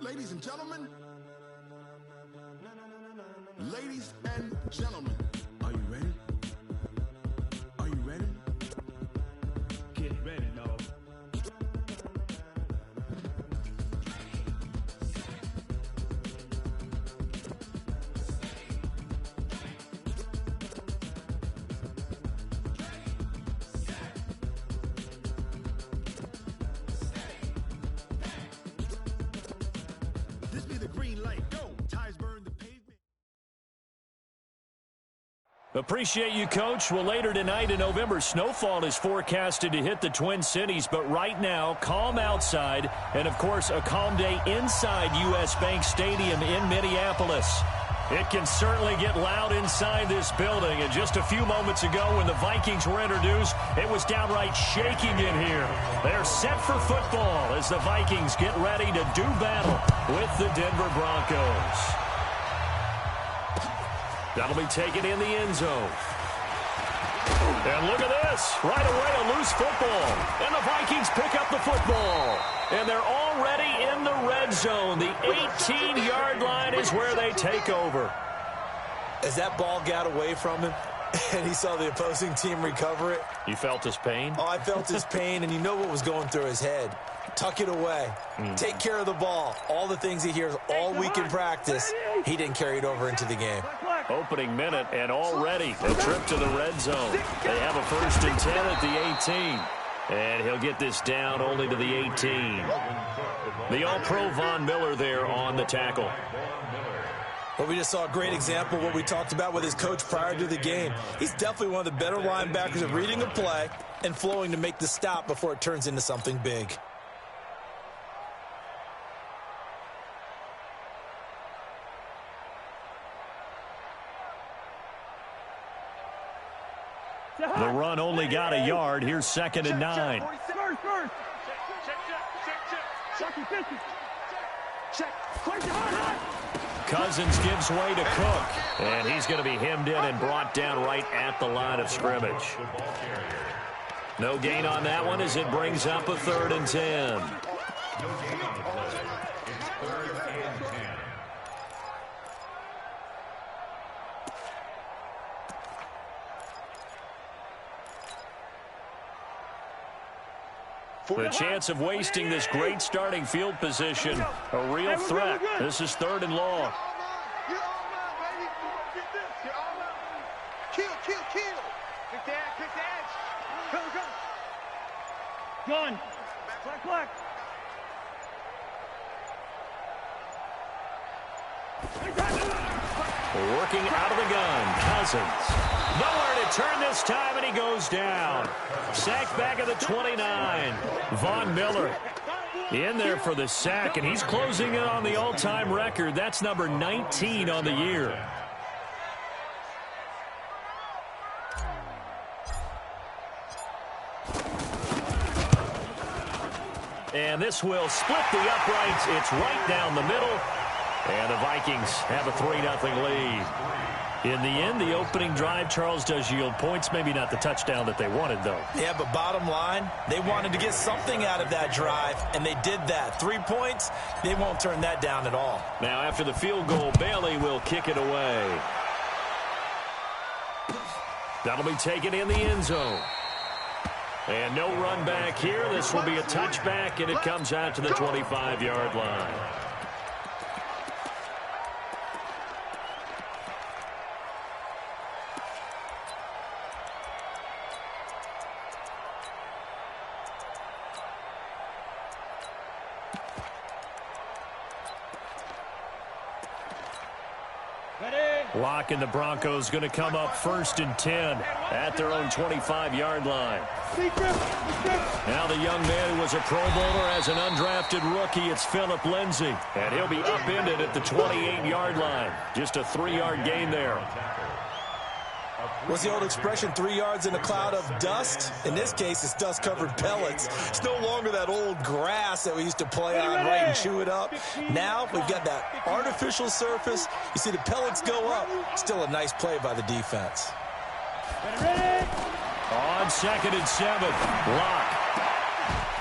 Ladies and gentlemen. Ladies and gentlemen. Are you ready? Are you ready? Get ready, dog. This be the green light. Go. Tires burn the pavement. Appreciate you, Coach. Well, later tonight in November, snowfall is forecasted to hit the Twin Cities, but right now, calm outside, and, of course, a calm day inside U.S. Bank Stadium in Minneapolis. It can certainly get loud inside this building, and just a few moments ago when the Vikings were introduced, it was downright shaking in here. They're set for football as the Vikings get ready to do battle with the Denver Broncos. That'll be taken in the end zone. And look at this. Right away, a loose football. And the Vikings pick up the football. And they're already in the red zone. The 18-yard line is where they take over. As that ball got away from him and he saw the opposing team recover it. You felt his pain? Oh, I felt his pain, and you know what was going through his head. Tuck it away. Take care of the ball. All the things he hears all week in practice, he didn't carry it over into the game. Opening minute, and already a trip to the red zone. They have a 1st and 10 at the 18. And he'll get this down only to the 18. The All-Pro Von Miller there on the tackle. Well, we just saw a great example of what we talked about with his coach prior to the game. He's definitely one of the better linebackers at reading a play and flowing to make the stop before it turns into something big. The run only got a yard. Here's 2nd and 9. Cousins gives way to Cook. And he's going to be hemmed in and brought down right at the line of scrimmage. No gain on that one as it brings up a 3rd and 10. The chance of wasting this great starting field position, a real threat. This is 3rd and long. Kill. Kick the edge. Go. Gun. Black. Working out of the gun, Cousins. Nowhere to turn this time, and he goes down. Sacked back at the 29. Von Miller in there for the sack, and he's closing in on the all-time record. That's number 19 on the year. And this will split the uprights. It's right down the middle. And the Vikings have a 3-0 lead. In the end, the opening drive, Charles, does yield points. Maybe not the touchdown that they wanted, though. Yeah, but bottom line, they wanted to get something out of that drive, and they did that. 3 points, they won't turn that down at all. Now, after the field goal, Bailey will kick it away. That'll be taken in the end zone. And no run back here. This will be a touchback, and it comes out to the 25-yard line. Lock and the Broncos going to come up 1st and 10 at their own 25-yard line. Now the young man who was a Pro Bowler as an undrafted rookie, it's Phillip Lindsay. And he'll be upended at the 28-yard line. Just a 3-yard gain there. What's the old expression, 3 yards in a cloud of dust? In this case, it's dust-covered pellets. It's no longer that old grass that we used to play on, right, and chew it up. Now we've got that artificial surface. You see the pellets go up. Still a nice play by the defense. On 2nd and 7, Lock.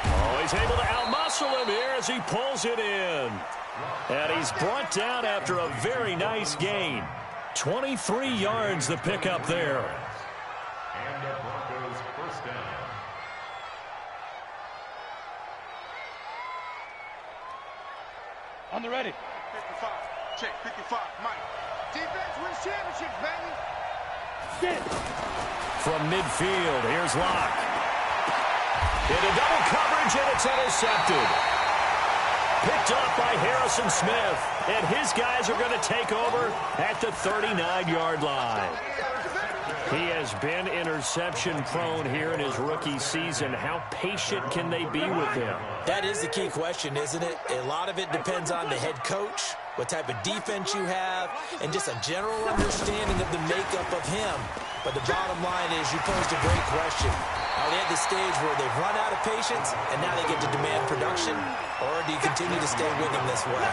Oh, he's able to outmuscle him here as he pulls it in. And he's brought down after a very nice gain. 23 yards the pickup there. And the Broncos first down. On the ready. 55. Check 55. Mike. Defense wins championships, baby. From midfield, here's Locke. Into double coverage, and it's intercepted. Picked up by Harrison Smith. And his guys are going to take over at the 39-yard line. He has been interception-prone here in his rookie season. How patient can they be with him? That is the key question, isn't it? A lot of it depends on the head coach, what type of defense you have, and just a general understanding of the makeup of him. But the bottom line is you posed a great question. Are they at the stage where they've run out of patience and now they get to demand production? Or do you continue to stay with them this way?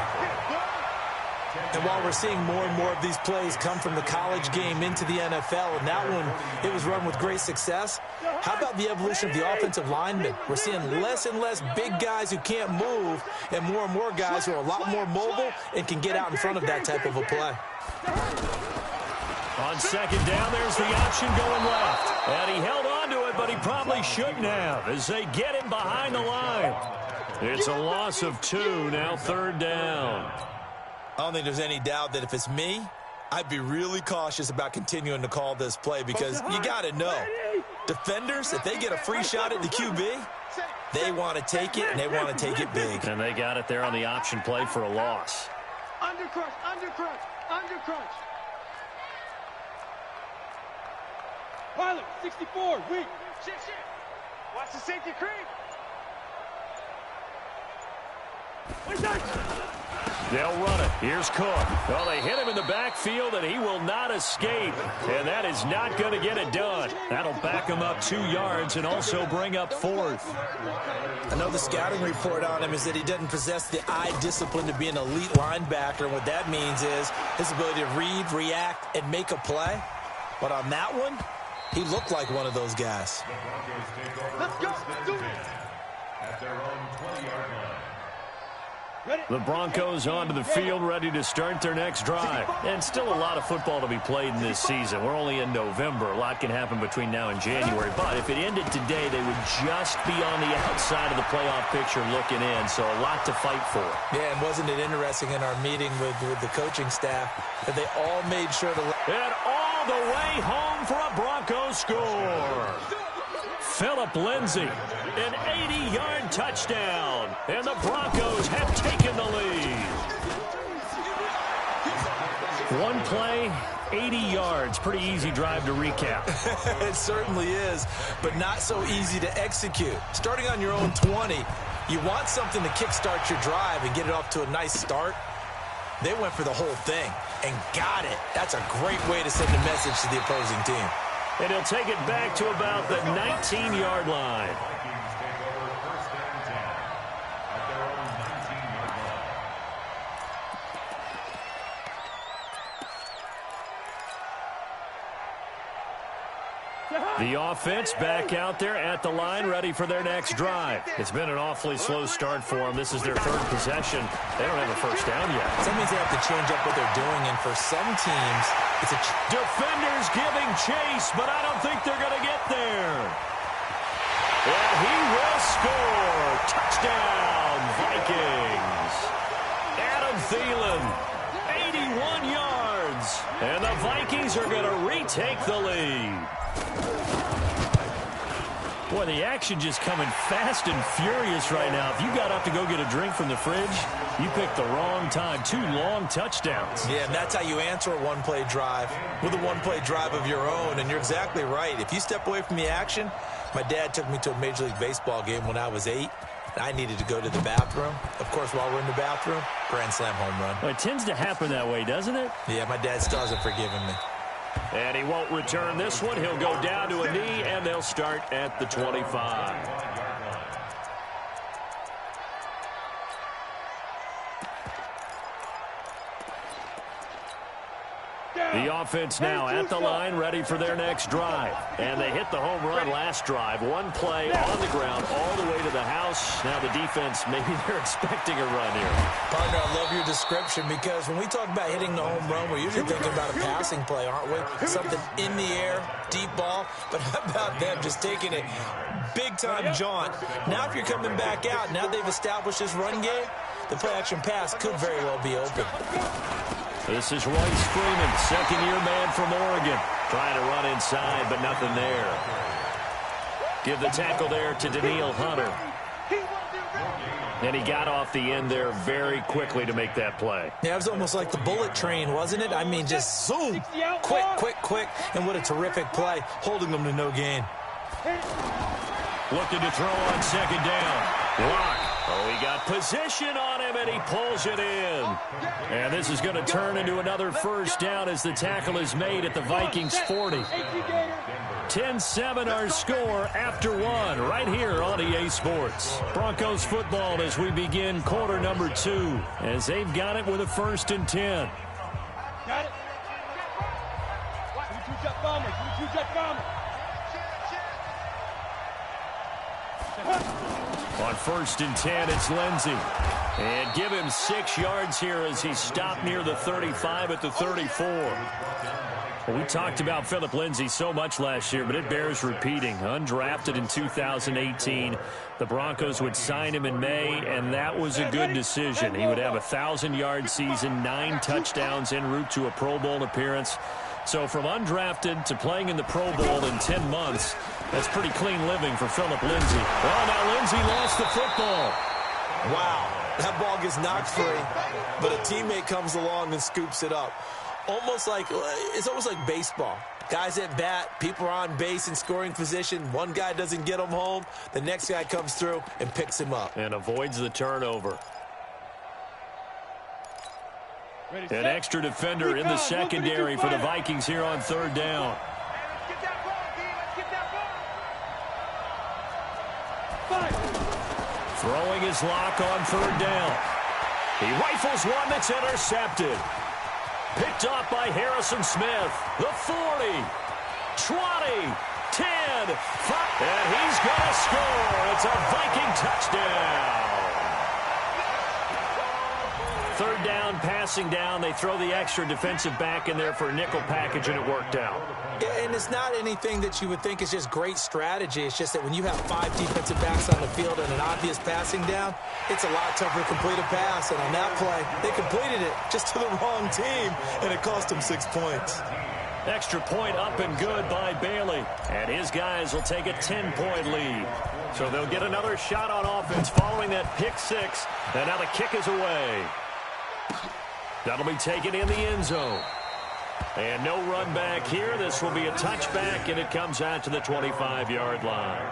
And while we're seeing more and more of these plays come from the college game into the NFL, and that one, it was run with great success, how about the evolution of the offensive linemen? We're seeing less and less big guys who can't move and more guys who are a lot more mobile and can get out in front of that type of a play. On second down, there's the option going left. And he held on to it, but he probably shouldn't have as they get him behind the line. It's a loss of 2, now third down. I don't think there's any doubt that if it's me, I'd be really cautious about continuing to call this play because you got to know, defenders, if they get a free shot at the QB, they want to take it, and they want to take it big. And they got it there on the option play for a loss. Undercrunch, undercrunch, undercrunch. Pilot, 64, weak. Shit. Watch the safety creep. They'll run it. Here's Cook. Well, they hit him in the backfield, and he will not escape. And that is not going to get it done. That'll back him up 2 yards and also bring up 4th. I know the scouting report on him is that he doesn't possess the eye discipline to be an elite linebacker. And what that means is his ability to read, react, and make a play. But on that one, he looked like one of those guys. Let's go. Do it. At their own 20-yard line. The Broncos onto the field, ready to start their next drive. And still a lot of football to be played in this season. We're only in November. A lot can happen between now and January. But if it ended today, they would just be on the outside of the playoff picture looking in. So a lot to fight for. Yeah, and wasn't it interesting in our meeting with the coaching staff that they all made sure to... And all the way home for a Broncos score. Phillip Lindsay, an 80-yard touchdown, and the Broncos have taken the lead. One play, 80 yards. Pretty easy drive to recap. It certainly is, but not so easy to execute. Starting on your own 20, you want something to kickstart your drive and get it off to a nice start. They went for the whole thing and got it. That's a great way to send a message to the opposing team. And he'll take it back to about the 19-yard line. Vikings take over first and 10 at their own 19-yard line. The offense back out there at the line, ready for their next drive. It's been an awfully slow start for them. This is their third possession. They don't have a first down yet. That means they have to change up what they're doing, and for some teams, it's a... Defenders giving chase, but I don't think they're going to get there. And he will score. Touchdown, Vikings. Adam Thielen, 81 yards. And the Vikings are going to retake the lead. Boy, the action just coming fast and furious right now. If you got up to go get a drink from the fridge, you picked the wrong time. 2 long touchdowns. Yeah, and that's how you answer a one-play drive with a one-play drive of your own. And you're exactly right. If you step away from the action, my dad took me to a Major League Baseball game when I was 8. And I needed to go to the bathroom. Of course, while we're in the bathroom, grand slam home run. Well, it tends to happen that way, doesn't it? Yeah, my dad still hasn't forgiven me. And he won't return this one. He'll go down to a knee, and they'll start at the 25. The offense now at the line, ready for their next drive. And they hit the home run last drive. One play on the ground all the way to the house. Now the defense, maybe they're expecting a run here. Partner, I love your description because when we talk about hitting the home run, we're usually thinking about a passing play, aren't we? Something in the air, deep ball. But how about them just taking it big-time jaunt? Now if you're coming back out, now they've established this run game, the play-action pass could very well be open. This is Royce Freeman, second-year man from Oregon. Trying to run inside, but nothing there. Give the tackle there to Daniil Hunter. And he got off the end there very quickly to make that play. Yeah, it was almost like the bullet train, wasn't it? I mean, just zoom, quick, quick, quick. And what a terrific play, holding them to no gain. Looking to throw on second down. Block. Oh, he got position on him, and he pulls it in. And this is going to turn into another first down as the tackle is made at the Vikings 40. 10-7 our score after one right here on EA Sports. Broncos football as we begin quarter number 2 as they've got it with a 1st and 10. Got it. Give me 2 jet bombers. Give me 2 jet bombers. On 1st and 10, it's Lindsey. And give him 6 yards here as he stopped near the 35 at the 34. Well, we talked about Phillip Lindsay so much last year, but it bears repeating. Undrafted in 2018, the Broncos would sign him in May, and that was a good decision. He would have a 1,000-yard season, 9 touchdowns en route to a Pro Bowl appearance. So from undrafted to playing in the Pro Bowl in 10 months, that's pretty clean living for Phillip Lindsay. Well, now Lindsay lost the football. Wow, that ball gets knocked free, but a teammate comes along and scoops it up. It's almost like baseball. Guys at bat, people are on base in scoring position. One guy doesn't get him home. The next guy comes through and picks him up. And avoids the turnover. An extra defender in the secondary for the Vikings here on 3rd down. Throwing his lock on 3rd down. He rifles one that's intercepted. Picked off by Harrison Smith. The 40, 20, 10, 5, and he's going to score. It's a Viking touchdown. 3rd down, passing down. They throw the extra defensive back in there for a nickel package, and it worked out. Yeah, and it's not anything that you would think is just great strategy. It's just that when you have 5 defensive backs on the field and an obvious passing down, it's a lot tougher to complete a pass. And on that play, they completed it just to the wrong team, and it cost them 6 points. Extra point up and good by Bailey. And his guys will take a 10-point lead. So they'll get another shot on offense following that pick 6. And now the kick is away. That'll be taken in the end zone. And no run back here. This will be a touchback, and it comes out to the 25-yard line.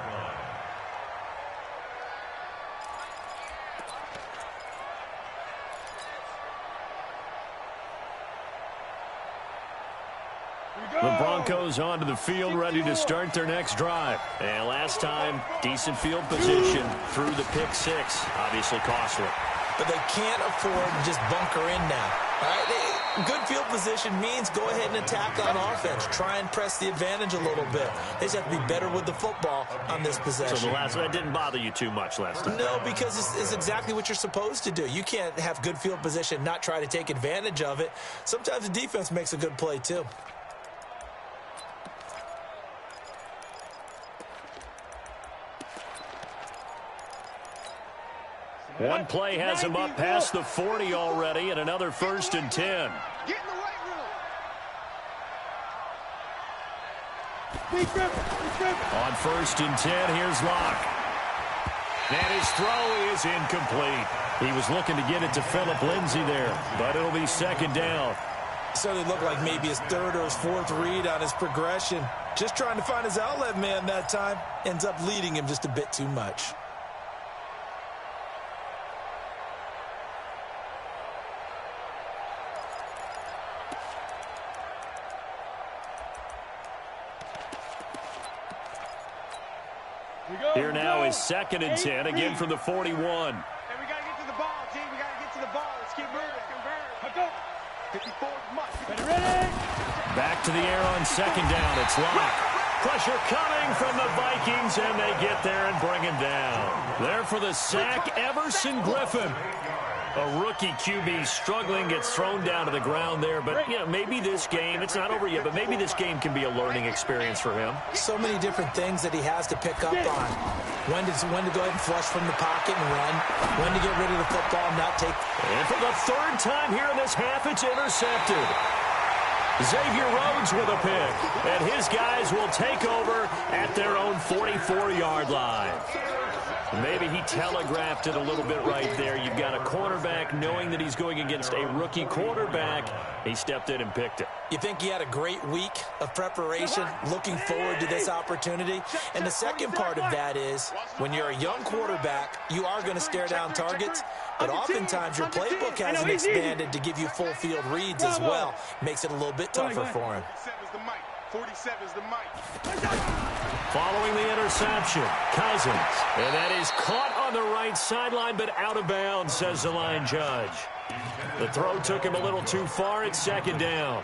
The Broncos onto the field, ready to start their next drive. And last time, decent field position through the pick 6. Obviously costly. But they can't afford to just bunker in now. All right? Good field position means go ahead and attack on offense. Try and press the advantage a little bit. They just have to be better with the football on this possession. So that didn't bother you too much last time? No, because it's exactly what you're supposed to do. You can't have good field position, not try to take advantage of it. Sometimes the defense makes a good play, too. One play has him up past the 40 already, and another 1st and 10. Get in the right room. On 1st and 10, here's Locke. And his throw is incomplete. He was looking to get it to Phillip Lindsay there, but it'll be 2nd down. So they look like maybe his 3rd or his 4th read on his progression. Just trying to find his outlet man that time. Ends up leading him just a bit too much. Here now is 2nd and 10, again from the 41. And we got to get to the ball, team. We got to get to the ball. Let's keep moving. Let's go. Back to the air on second down. It's Locke. Pressure coming from the Vikings, and they get there and bring him down. There for the sack, Everson Griffin. A rookie QB struggling, gets thrown down to the ground there. But, you know, maybe this game, it's not over yet, but maybe this game can be a learning experience for him. So many different things that he has to pick up on. When to go ahead and flush from the pocket and run. When to get rid of the football and not take. And for the third time here in this half, it's intercepted. Xavier Rhodes with a pick. And his guys will take over at their own 44-yard line. Maybe he telegraphed it a little bit right there. You've got a cornerback knowing that he's going against a rookie quarterback. He stepped in and picked it. You think he had a great week of preparation, looking forward to this opportunity? And the second part of that is, when you're a young quarterback, you are going to stare down targets, but oftentimes your playbook hasn't expanded to give you full field reads as well. Makes it a little bit tougher for him. 47's the mic. Following the interception, Cousins. And that is caught on the right sideline, but out of bounds, says the line judge. The throw took him a little too far. It's second down.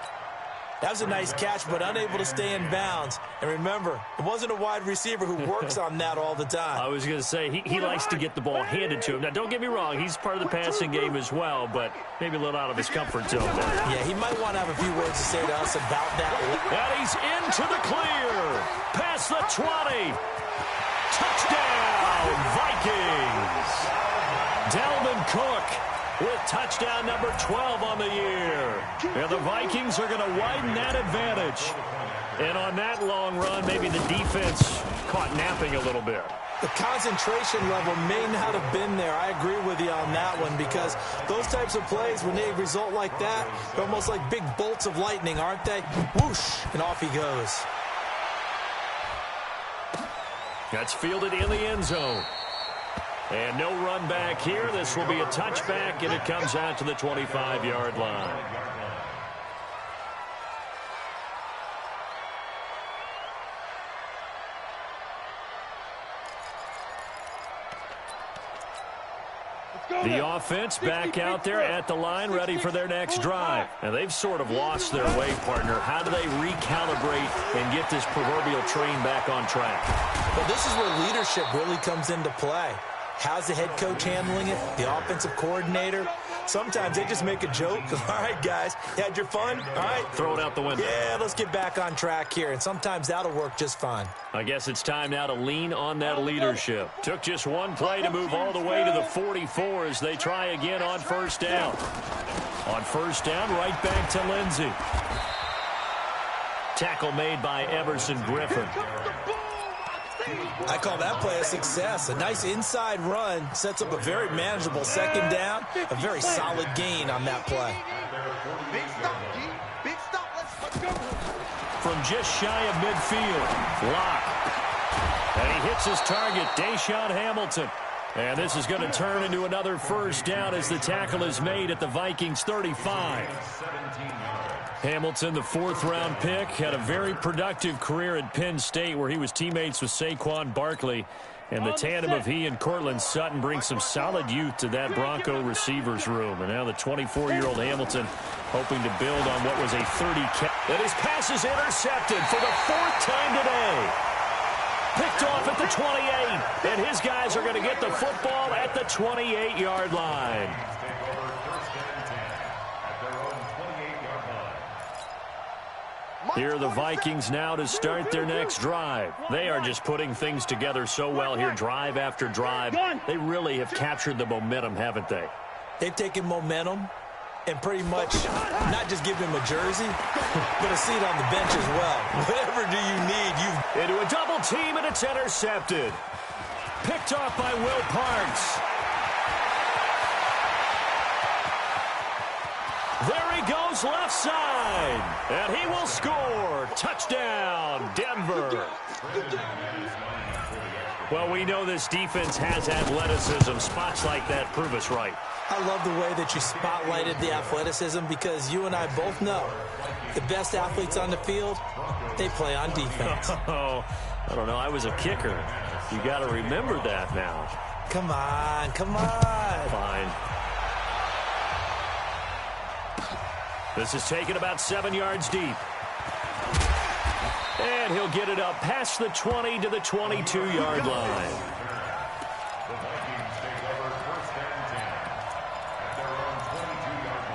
That was a nice catch, but unable to stay in bounds. And remember, it wasn't a wide receiver who works on that all the time. I was going to say, he likes to get the ball handed to him. Now, don't get me wrong, he's part of the passing game as well, but maybe a little out of his comfort zone there. Yeah, he might want to have a few words to say to us about that. And he's into the clear. Past the 20. Touchdown, Vikings. Dalvin Cook with touchdown number 12 on the year. And the Vikings are going to widen that advantage. And on that long run, maybe the defense caught napping a little bit. The concentration level may not have been there. I agree with you on that one, because those types of plays, when they result like that, they're almost like big bolts of lightning, aren't they? Whoosh, and off he goes. That's fielded in the end zone. And no run back here. This will be a touchback, and it comes out to the 25-yard line. The offense back out there at the line, ready for their next drive. And they've sort of lost their way, partner. How do they recalibrate and get this proverbial train back on track? Well, this is where leadership really comes into play. How's the head coach handling it? The offensive coordinator? Sometimes they just make a joke. All right, guys, you had your fun? All right. Throw it out the window. Yeah, let's get back on track here. And sometimes that'll work just fine. I guess it's time now to lean on that leadership. Took just one play to move all the way to the 44 as they try again on first down. On first down, right back to Lindsey. Tackle made by Everson Griffin. I call that play a success. A nice inside run sets up a very manageable second down. A very solid gain on that play. Big stop, G. Big stop. Let's go. From just shy of midfield, Locke. And he hits his target, Deshaun Hamilton. And this is going to turn into another first down as the tackle is made at the Vikings 35. Hamilton, the fourth-round pick, had a very productive career at Penn State where he was teammates with Saquon Barkley. And the tandem of he and Cortland Sutton brings some solid youth to that Bronco receivers room. And now the 24-year-old Hamilton hoping to build on what was a 30 catch. And his pass is intercepted for the fourth time today. Picked off at the 28. And his guys are going to get the football at the 28-yard line. Here are the Vikings now to start their next drive. They are just putting things together so well here, drive after drive. They really have captured the momentum, haven't they? They've taken momentum and pretty much not just give him a jersey, but a seat on the bench as well. Whatever do you need, Into a double team, and it's intercepted. Picked off by Will Parks. There he goes left side, and he will score. Touchdown, Denver. Well, we know this defense has athleticism. Spots like that prove us right. I love the way that you spotlighted the athleticism, because you and I both know the best athletes on the field, they play on defense. Oh, I don't know. I was a kicker. You got to remember that now. Come on, come on. Fine. This is taken about 7 yards deep. And he'll get it up past the 20 to the 22-yard line. The Vikings take over first and 10 at their own 22-yard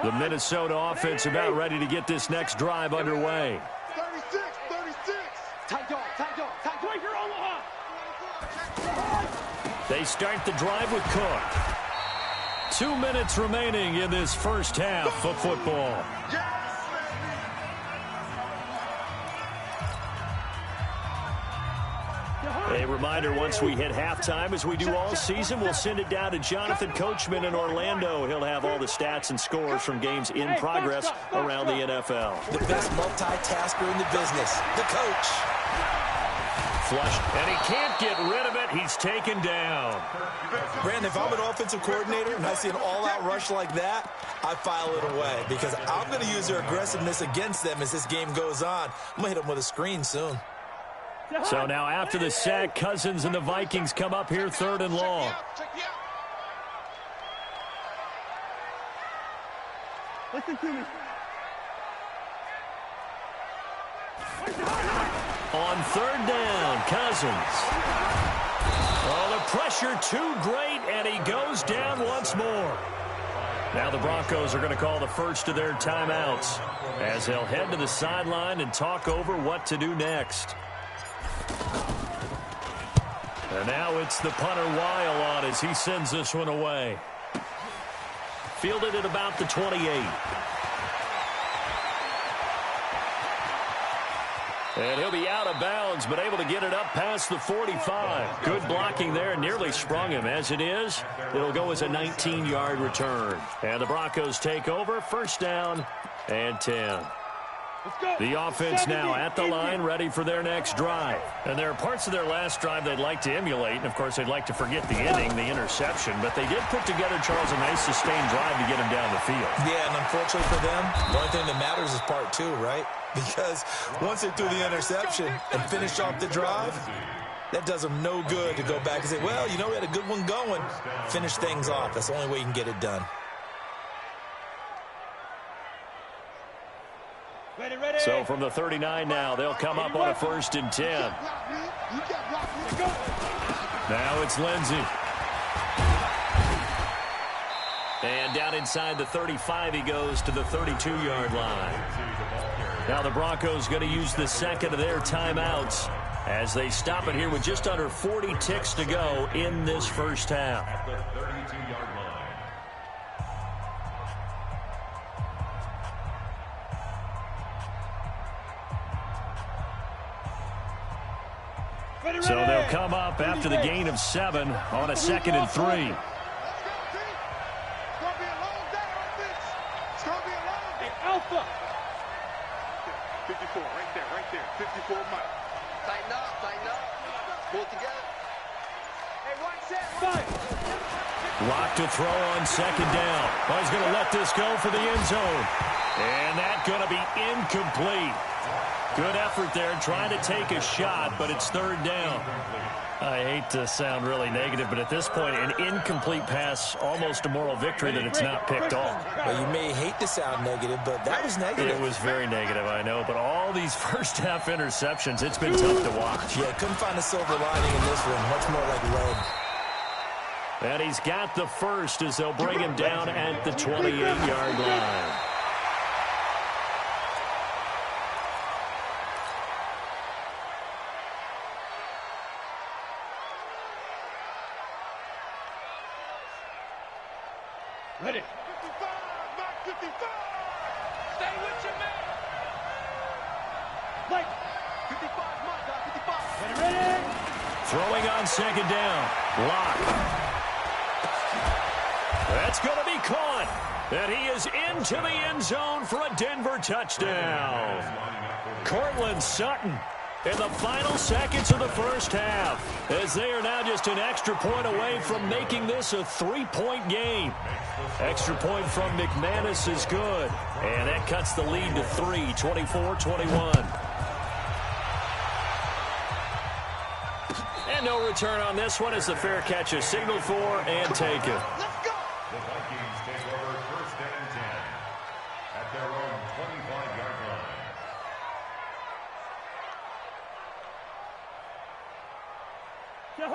line. The Minnesota offense about ready to get this next drive underway. 36. Tight dog. Wait for Omaha. They start the drive with Cook. 2 minutes remaining in this first half of football. A reminder, once we hit halftime, as we do all season, we'll send it down to Jonathan Coachman in Orlando. He'll have all the stats and scores from games in progress around the NFL. The best multitasker in the business, the coach. Flush, and he can't get rid of it. He's taken down. Brandon, if I'm an offensive coordinator and I see an all-out rush like that, I file it away because I'm going to use their aggressiveness against them as this game goes on. I'm going to hit them with a screen soon. So now after the sack, Cousins and the Vikings come up here 3rd and long. Listen to me. On 3rd down, Cousins. Oh, the pressure too great, and he goes down once more. Now the Broncos are going to call the first of their timeouts as they'll head to the sideline and talk over what to do next. And now it's the punter Weil on as he sends this one away. Fielded at about the 28. And he'll be out of bounds, but able to get it up past the 45. Good blocking there, nearly sprung him. As it is, it'll go as a 19-yard return. And the Broncos take over, 1st down and 10. The offense now at the line, ready for their next drive. And there are parts of their last drive they'd like to emulate. And, of course, they'd like to forget the ending, the interception. But they did put together, Charles, a nice sustained drive to get him down the field. Yeah, and unfortunately for them, the only thing that matters is part 2, right? Because once they threw the interception and finished off the drive, that does them no good to go back and say, well, you know, we had a good one going. Finish things off. That's the only way you can get it done. So from the 39 now, they'll come up on a 1st and 10. Now it's Lindsey. And down inside the 35, he goes to the 32-yard line. Now the Broncos going to use the second of their timeouts as they stop it here with just under 40 ticks to go in this first half. At the 32-yard line. So they'll come up after the gain of 7 on a 2nd and 3. It's going to be a long day on this. It's going to be a long day. Alpha. 54, right there. 54 Mike. Tighten up. Pull it together. Hey, watch that. Fire. Lock to throw on 2nd down. Oh, he's going to let this go for the end zone. And that's going to be incomplete. Good effort there, trying to take a shot, but it's 3rd down. I hate to sound really negative, but at this point, an incomplete pass, almost a moral victory that it's not picked off. Well, you may hate to sound negative, but that was negative. It was very negative, I know, but all these first-half interceptions, it's been tough to watch. Yeah, couldn't find a silver lining in this one. Much more like lead. And he's got the first as they'll bring him down at the 28-yard line. Ready. 55, Mike 55. Stay with your man. Mike. 55, Mike 55. Ready. Throwing on 2nd down. Lock. That's going to be caught. And he is into the end zone for a Denver touchdown. Cortland Sutton in the final seconds of the first half, as they are now just an extra point away from making this a 3-point game. Extra point from McManus is good, and that cuts the lead to 3, 24-21. And no return on this one as the fair catch is signaled for and taken. Let's go. The Vikings take over 1st and 10 at their own 25-yard line.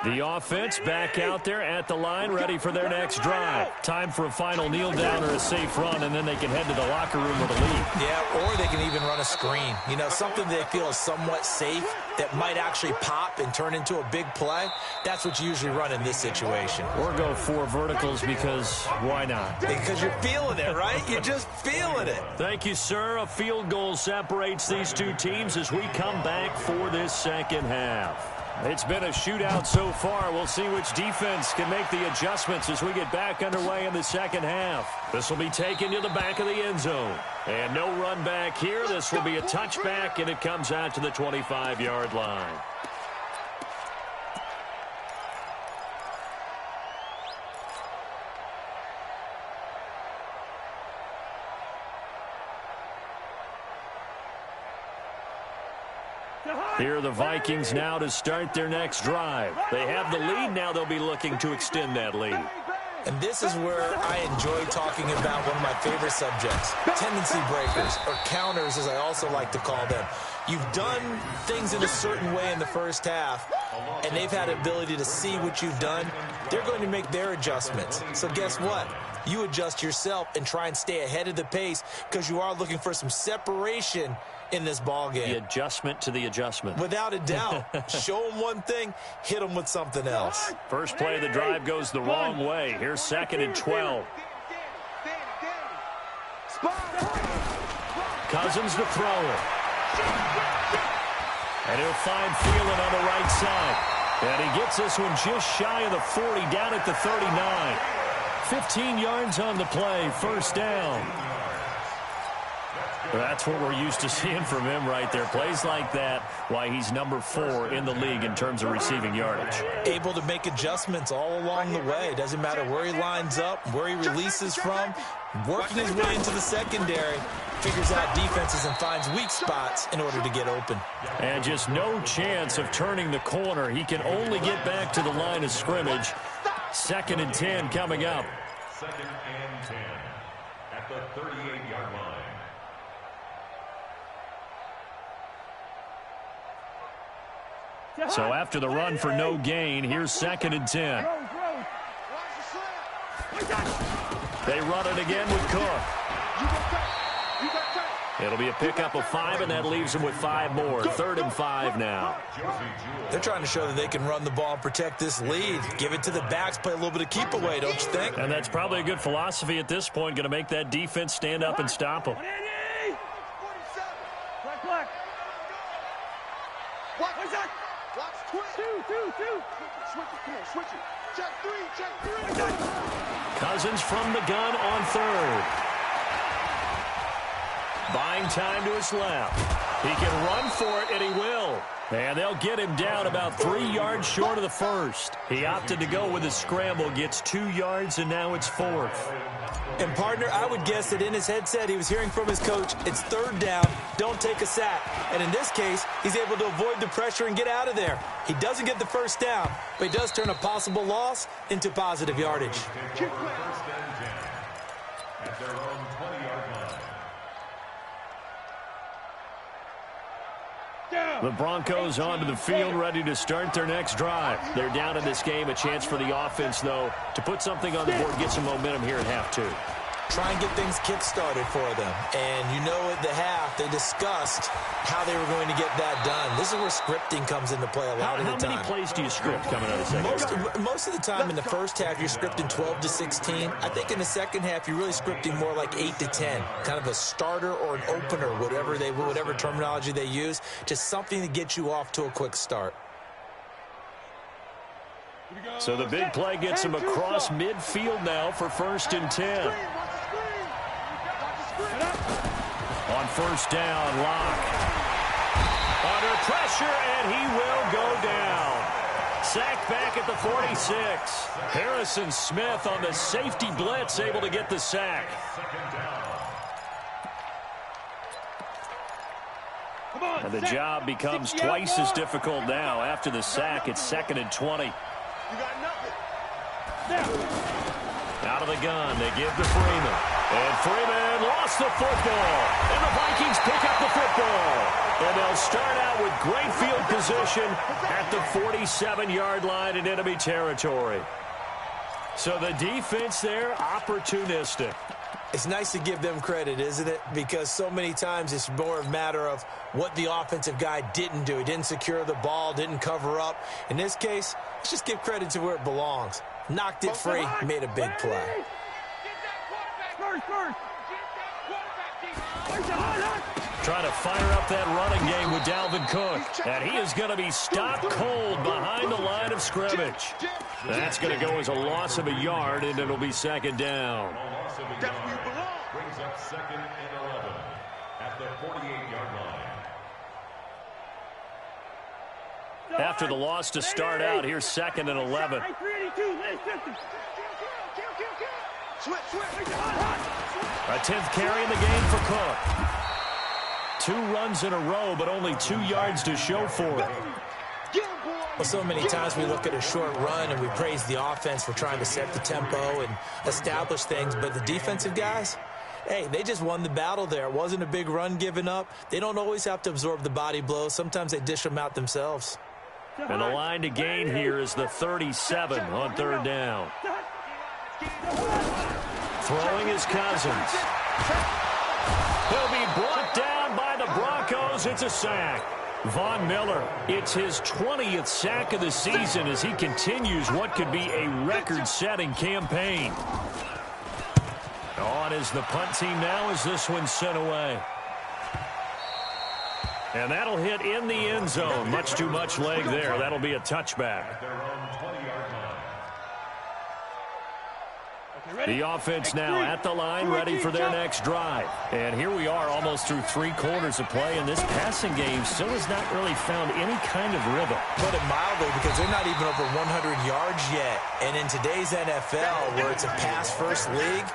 The offense back out there at the line, ready for their next drive. Time for a final kneel down or a safe run, and then they can head to the locker room with a lead. Yeah, or they can even run a screen. You know, something they feel is somewhat safe that might actually pop and turn into a big play. That's what you usually run in this situation. Or go 4 verticals because why not? Because you're feeling it, right? You're just feeling it. Thank you, sir. A field goal separates these two teams as we come back for this second half. It's been a shootout so far. We'll see which defense can make the adjustments as we get back underway in the second half. This will be taken to the back of the end zone. And no run back here. This will be a touchback, and it comes out to the 25-yard line. Here are the Vikings now to start their next drive. They have the lead. Now they'll be looking to extend that lead. And this is where I enjoy talking about one of my favorite subjects, tendency breakers, or counters as I also like to call them. You've done things in a certain way in the first half, and they've had the ability to see what you've done. They're going to make their adjustments. So guess what? You adjust yourself and try and stay ahead of the pace because you are looking for some separation in this ball game. The adjustment to the adjustment. Without a doubt. Show them one thing, hit them with something else. First play of the drive goes the wrong way. Here's 2nd and 12. Cousins to throw it. And he'll find Thielen on the right side. And he gets this one just shy of the 40, down at the 39. 15 yards on the play, first down. That's what we're used to seeing from him right there. Plays like that, why he's number 4 in the league in terms of receiving yardage. Able to make adjustments all along the way. Doesn't matter where he lines up, where he releases from. Working his way into the secondary. Figures out defenses and finds weak spots in order to get open. And just no chance of turning the corner. He can only get back to the line of scrimmage. 2nd and 10 coming up. 2nd and 10 at the 38-yard line. So after the run for no gain, here's 2nd and 10. They run it again with Cook. It'll be a pickup of 5, and that leaves them with 5 more. 3rd and 5 now. They're trying to show that they can run the ball and protect this lead. Give it to the backs, play a little bit of keep away, don't you think? And that's probably a good philosophy at this point. Going to make that defense stand up and stop them. Cousins from the gun on 3rd. Buying time to his left. He can run for it, and he will. And they'll get him down about 3 yards short of the first. He opted to go with a scramble, gets 2 yards, and now it's 4th. And, partner, I would guess that in his headset he was hearing from his coach, it's 3rd down, don't take a sack. And in this case, he's able to avoid the pressure and get out of there. He doesn't get the first down, but he does turn a possible loss into positive yardage. 1st and 10 at their own 20-yard line. The Broncos onto the field, ready to start their next drive. They're down in this game. A chance for the offense, though, to put something on the board, get some momentum here at half 2. Try and get things kick-started for them. And you know at the half, they discussed how they were going to get that done. This is where scripting comes into play a lot of the time. How many plays do you script coming out of the second half? Most of the time in the first half, you're scripting 12 to 16. I think in the second half, you're really scripting more like 8 to 10. Kind of a starter or an opener, whatever terminology they use. Just something to get you off to a quick start. So the big play gets him across midfield now for 1st and 10. On 1st down, Locke. Under pressure, and he will go down. Sacked back at the 46. Harrison Smith on the safety blitz, able to get the sack. And the job becomes twice as difficult now. After the sack, it's 2nd and 20. You got nothing. Out of the gun, they give to Freeman. And Freeman lost the football. And the Vikings pick up the football. And they'll start out with great field position at the 47-yard line in enemy territory. So the defense there, opportunistic. It's nice to give them credit, isn't it? Because so many times it's more a matter of what the offensive guy didn't do. He didn't secure the ball, didn't cover up. In this case, let's just give credit to where it belongs. Knocked it free, made a big play. Trying to fire up that running game with Dalvin Cook. And he is going to be stopped cold behind the line of scrimmage. That's going to go as a loss of a yard, and it'll be 2nd down. That's where you belong. Brings up 2nd and 11 at the 48-yard line. After the loss to start out, here's 2nd and 11. A 10th carry in the game for Cook. 2 runs in a row, but only 2 yards to show for it. Well, so many times we look at a short run and we praise the offense for trying to set the tempo and establish things, but the defensive guys, hey, they just won the battle there. It wasn't a big run given up. They don't always have to absorb the body blows. Sometimes they dish them out themselves. And the line to gain here is the 37 on 3rd down. Throwing is Cousins. He'll be brought down by the Broncos. It's a sack. Von Miller, it's his 20th sack of the season as he continues what could be a record-setting campaign. On is the punt team now as this one's sent away. And that'll hit in the end zone. Much too much leg there. That'll be a touchback. The offense now at the line, ready for their next drive. And here we are almost through 3 quarters of play, and this passing game still has not really found any kind of rhythm. Put it mildly, because they're not even over 100 yards yet. And in today's NFL, where it's a pass-first league,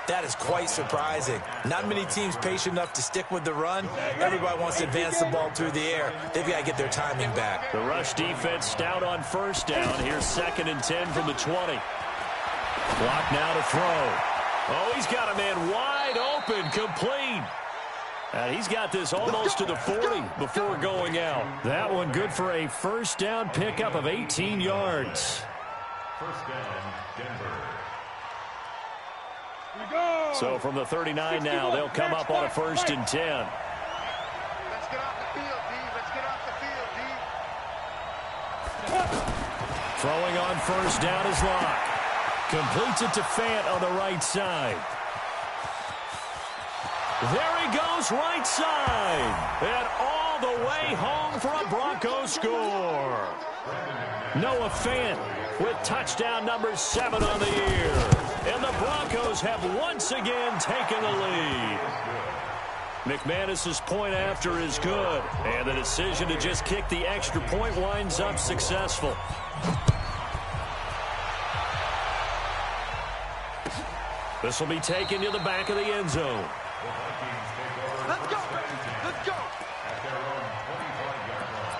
that is quite surprising. Not many teams patient enough to stick with the run. Everybody wants to advance the ball through the air. They've got to get their timing back. The rush defense stout on 1st down. Here's 2nd and 10 from the 20. Clock now to throw. Oh, he's got a man wide open, complete. And he's got this almost to the 40 before going out. That one good for a 1st down pickup of 18 yards. 1st down, Denver. So from the 39 now, they'll come up on a 1st and 10. Let's get off the field, D. Let's get off the field, D. Throwing on 1st down is Locke. Completes it to Fant on the right side. There he goes, right side. And all the way home for a Broncos score. Noah Fant with touchdown number 7 on the year. And the Broncos have once again taken the lead. McManus's point after is good. And the decision to just kick the extra point winds up successful. This will be taken to the back of the end zone. Let's go, let's go. At their own 25-yard line.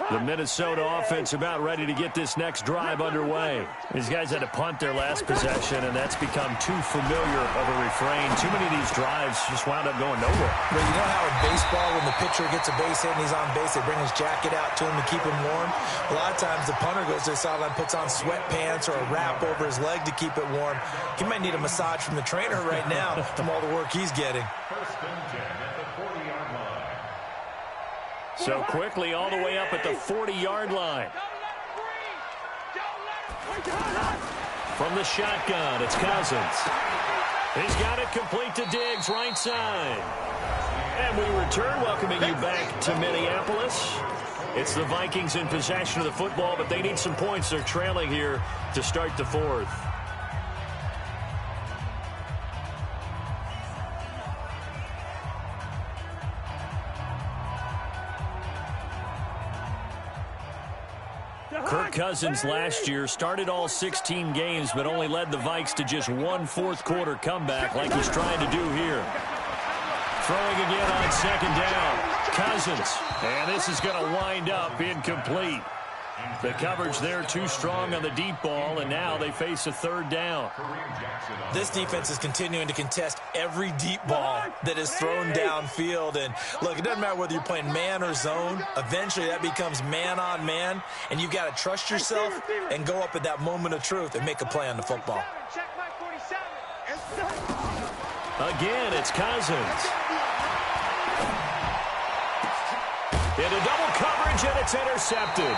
The Minnesota offense about ready to get this next drive underway. These guys had to punt their last possession, and that's become too familiar of a refrain. Too many of these drives just wound up going nowhere. But you know how in baseball, when the pitcher gets a base hit and he's on base, they bring his jacket out to him to keep him warm? A lot of times the punter goes to the sideline, puts on sweatpants or a wrap over his leg to keep it warm. He might need a massage from the trainer right now from all the work he's getting. 1st and 10 at the 40-yard line. So quickly all the way up at the 40-yard line. From the shotgun, it's Cousins. He's got it complete to Diggs, right side. And we return, welcoming you back to Minneapolis. It's the Vikings in possession of the football, but they need some points. They're trailing here to start the 4th. Kirk Cousins last year started all 16 games but only led the Vikes to just one fourth-quarter comeback like he's trying to do here. Throwing again on second down. Cousins. And this is going to wind up incomplete. The coverage there too strong on the deep ball, and now they face a third down. This defense is continuing to contest every deep ball that is thrown downfield. And look, it doesn't matter whether you're playing man or zone. Eventually that becomes man on man, and you've got to trust yourself and go up at that moment of truth and make a play on the football. Again, it's Cousins. Into double coverage, and it's intercepted.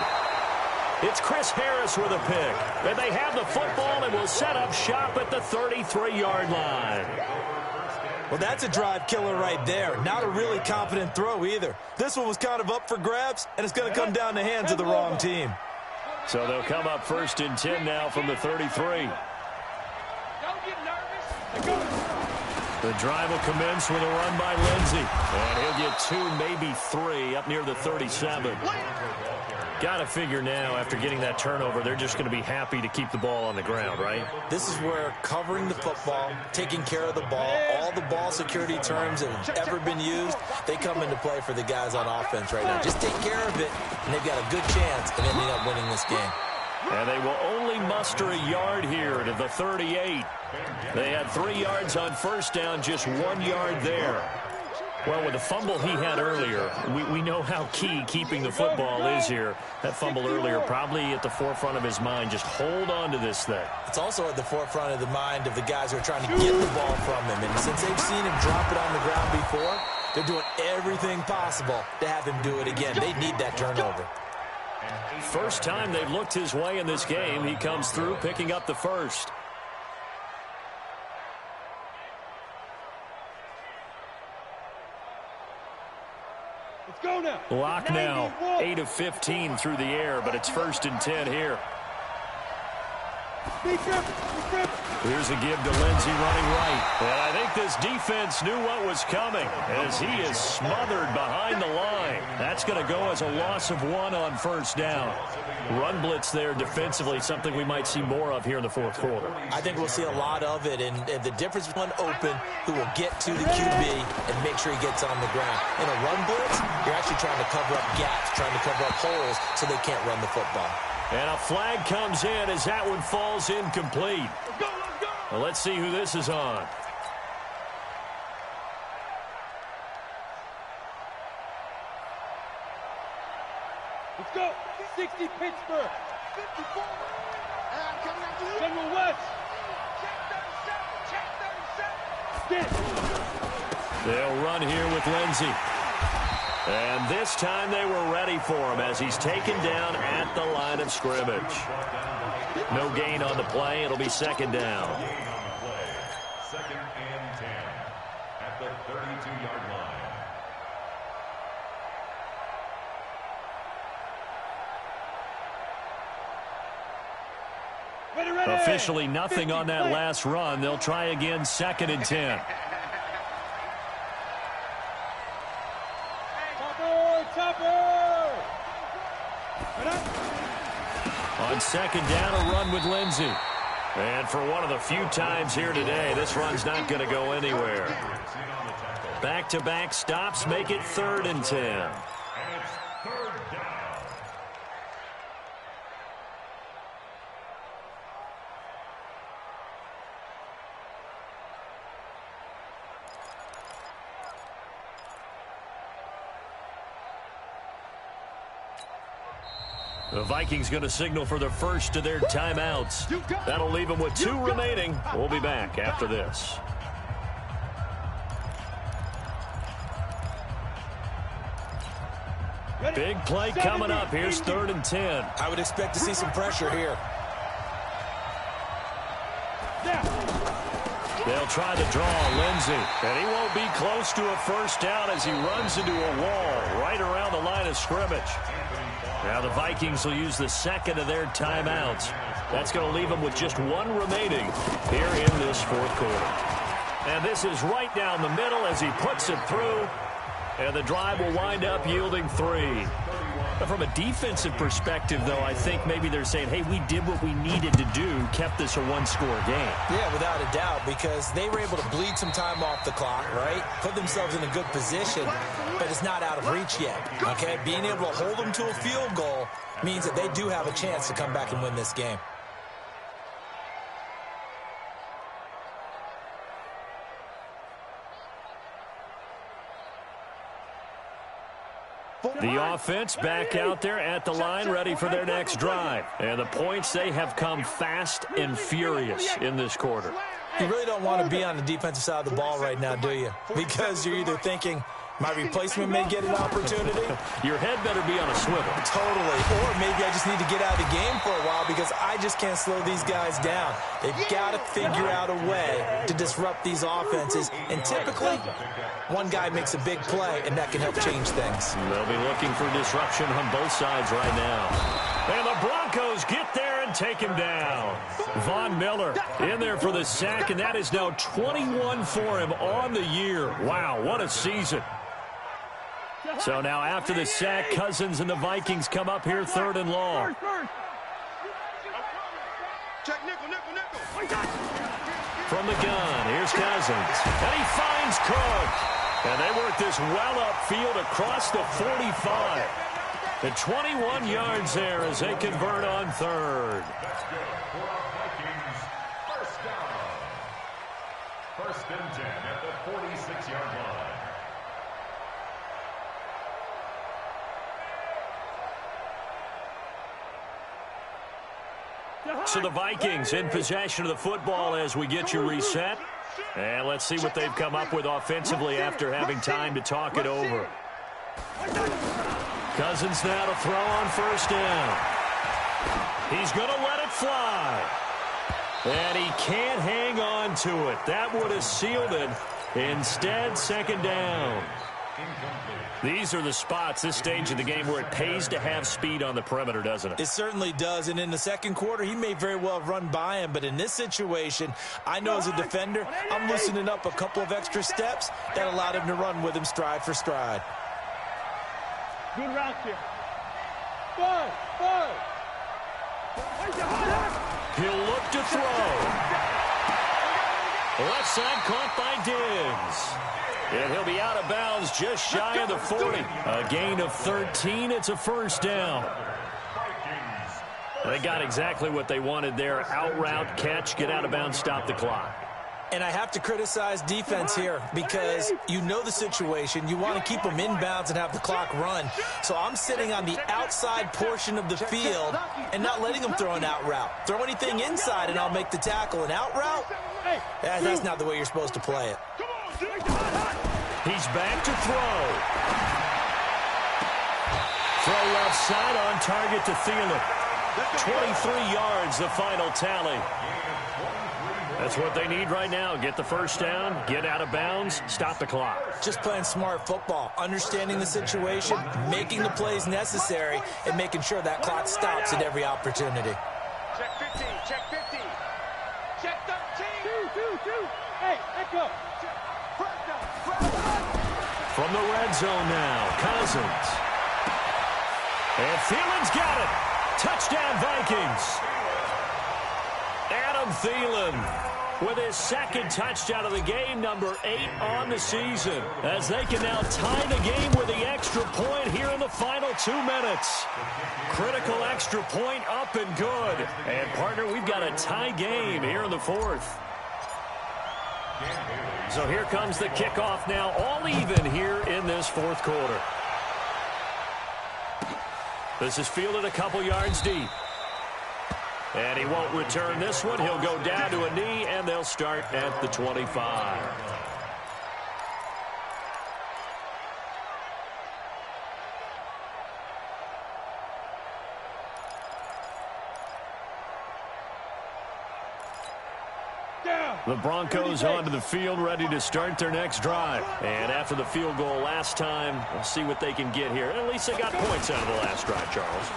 It's Chris Harris with a pick. And they have the football and will set up shop at the 33-yard line. Well, that's a drive killer right there. Not a really confident throw either. This one was kind of up for grabs, and it's going to come down the hands of the wrong team. So they'll come up 1st and 10 now from the 33. Don't get nervous. The drive will commence with a run by Lindsey. And he'll get 2, maybe 3 up near the 37. Got to figure now, after getting that turnover, they're just going to be happy to keep the ball on the ground, right? This is where covering the football, taking care of the ball, all the ball security terms that have ever been used, they come into play for the guys on offense right now. Just take care of it, and they've got a good chance of ending up winning this game. And they will only muster a yard here to the 38. They had 3 yards on first down, just 1 yard there. Well, with the fumble he had earlier, we know how key keeping the football is here. That fumble earlier probably at the forefront of his mind. Just hold on to this thing. It's also at the forefront of the mind of the guys who are trying to get the ball from him. And since they've seen him drop it on the ground before, they're doing everything possible to have him do it again. They need that turnover. First time they've looked his way in this game. He comes through picking up the first. Go now. Lock now, 8 of 15 through the air, but it's 1st and 10 here. Here's a give to Lindsey running right. And I think this defense knew what was coming as he is smothered behind the line. That's going to go as a loss of 1 on first down. Run blitz there defensively, something we might see more of here in the fourth quarter. I think we'll see a lot of it, and the difference between one open who will get to the QB and make sure he gets on the ground. In a run blitz, you're actually trying to cover up gaps, trying to cover up holes so they can't run the football. And a flag comes in as that one falls incomplete. Well, let's see who this is on. Let's go. 60 Pittsburgh. 54. General West. Check 37. They'll run here with Lindsey. And this time they were ready for him as he's taken down at the line of scrimmage. No gain on the play. It'll be 2nd down. 2nd and 10 at the 32-yard line. Ready. Officially nothing on that last run. They'll try again 2nd and 10. On 2nd down, a run with Lindsey. And for one of the few times here today, this run's not going to go anywhere. Back-to-back stops make it 3rd and 10. And it's 3rd down. The Vikings going to signal for the first of their timeouts. That'll leave them with 2 remaining. We'll be back after this. Big play coming up. Here's 3rd and 10. I would expect to see some pressure here. They'll try to draw Lindsey. And he won't be close to a first down as he runs into a wall right around the line of scrimmage. Now the Vikings will use the 2nd of their timeouts. That's going to leave them with just 1 remaining here in this 4th quarter. And this is right down the middle as he puts it through. And the drive will wind up yielding 3. From a defensive perspective, though, I think maybe they're saying, hey, we did what we needed to do, kept this a one-score game. Yeah, without a doubt, because they were able to bleed some time off the clock, right? Put themselves in a good position, but it's not out of reach yet, okay? Being able to hold them to a field goal means that they do have a chance to come back and win this game. The offense back out there at the line, ready for their next drive. And the points, they have come fast and furious in this quarter. You really don't want to be on the defensive side of the ball right now, do you? Because you're either thinking, my replacement may get an opportunity. Your head better be on a swivel. Totally. Or maybe I just need to get out of the game for a while because I just can't slow these guys down. They've got to figure out a way to disrupt these offenses. And typically, one guy makes a big play, and that can help change things. They'll be looking for disruption on both sides right now. And the Broncos get there and take him down. Von Miller in there for the sack, and that is now 21 for him on the year. Wow, what a season. So now after the sack, Cousins and the Vikings come up here 3rd and long. Check nickel, nickel, nickel. From the gun, here's Cousins. And he finds Cook. And they work this well upfield across the 45. And 21 yards there as they convert on 3rd. That's good for our Vikings. First down. 1st and 10 at the 46-yard line. So the Vikings in possession of the football as we get you reset. And let's see what they've come up with offensively after having time to talk it over. Cousins now to throw on 1st down. He's going to let it fly. And he can't hang on to it. That would have sealed it. Instead, 2nd down. These are the spots, this stage of the game, where it pays to have speed on the perimeter, doesn't it? It certainly does, and in the 2nd quarter, he may very well run by him, but in this situation, I know as a defender, I'm loosening up a couple of extra steps that allowed him to run with him stride for stride. Good route here. Five. He'll look to throw. Left side caught by Diggs. And he'll be out of bounds just shy of the 40. A gain of 13. It's a 1st down. They got exactly what they wanted there. Out route, catch, get out of bounds, stop the clock. And I have to criticize defense here because you know the situation. You want to keep them inbounds and have the clock run. So I'm sitting on the outside portion of the field and not letting them throw an out route. Throw anything inside and I'll make the tackle. An out route? That's not the way you're supposed to play it. He's back to throw. Throw left side on target to Thielen. 23 yards, the final tally. That's what they need right now. Get the 1st down, get out of bounds, stop the clock. Just playing smart football, understanding the situation, making the plays necessary, and making sure that clock stops at every opportunity. Check 15, check 15. Check 13. Two. Hey, echo. From the red zone now, Cousins. And Thielen's got it. Touchdown, Vikings. Adam Thielen with his 2nd touchdown of the game, number 8 on the season, as they can now tie the game with the extra point here in the final 2 minutes. Critical extra point up and good. And, partner, we've got a tie game here in the 4th. So here comes the kickoff now, all even here in this 4th quarter. This is fielded a couple yards deep. And he won't return this one. He'll go down to a knee, and they'll start at the 25. The Broncos onto the field, ready to start their next drive. And after the field goal last time, we'll see what they can get here. At least they got points out of the last drive, Charles.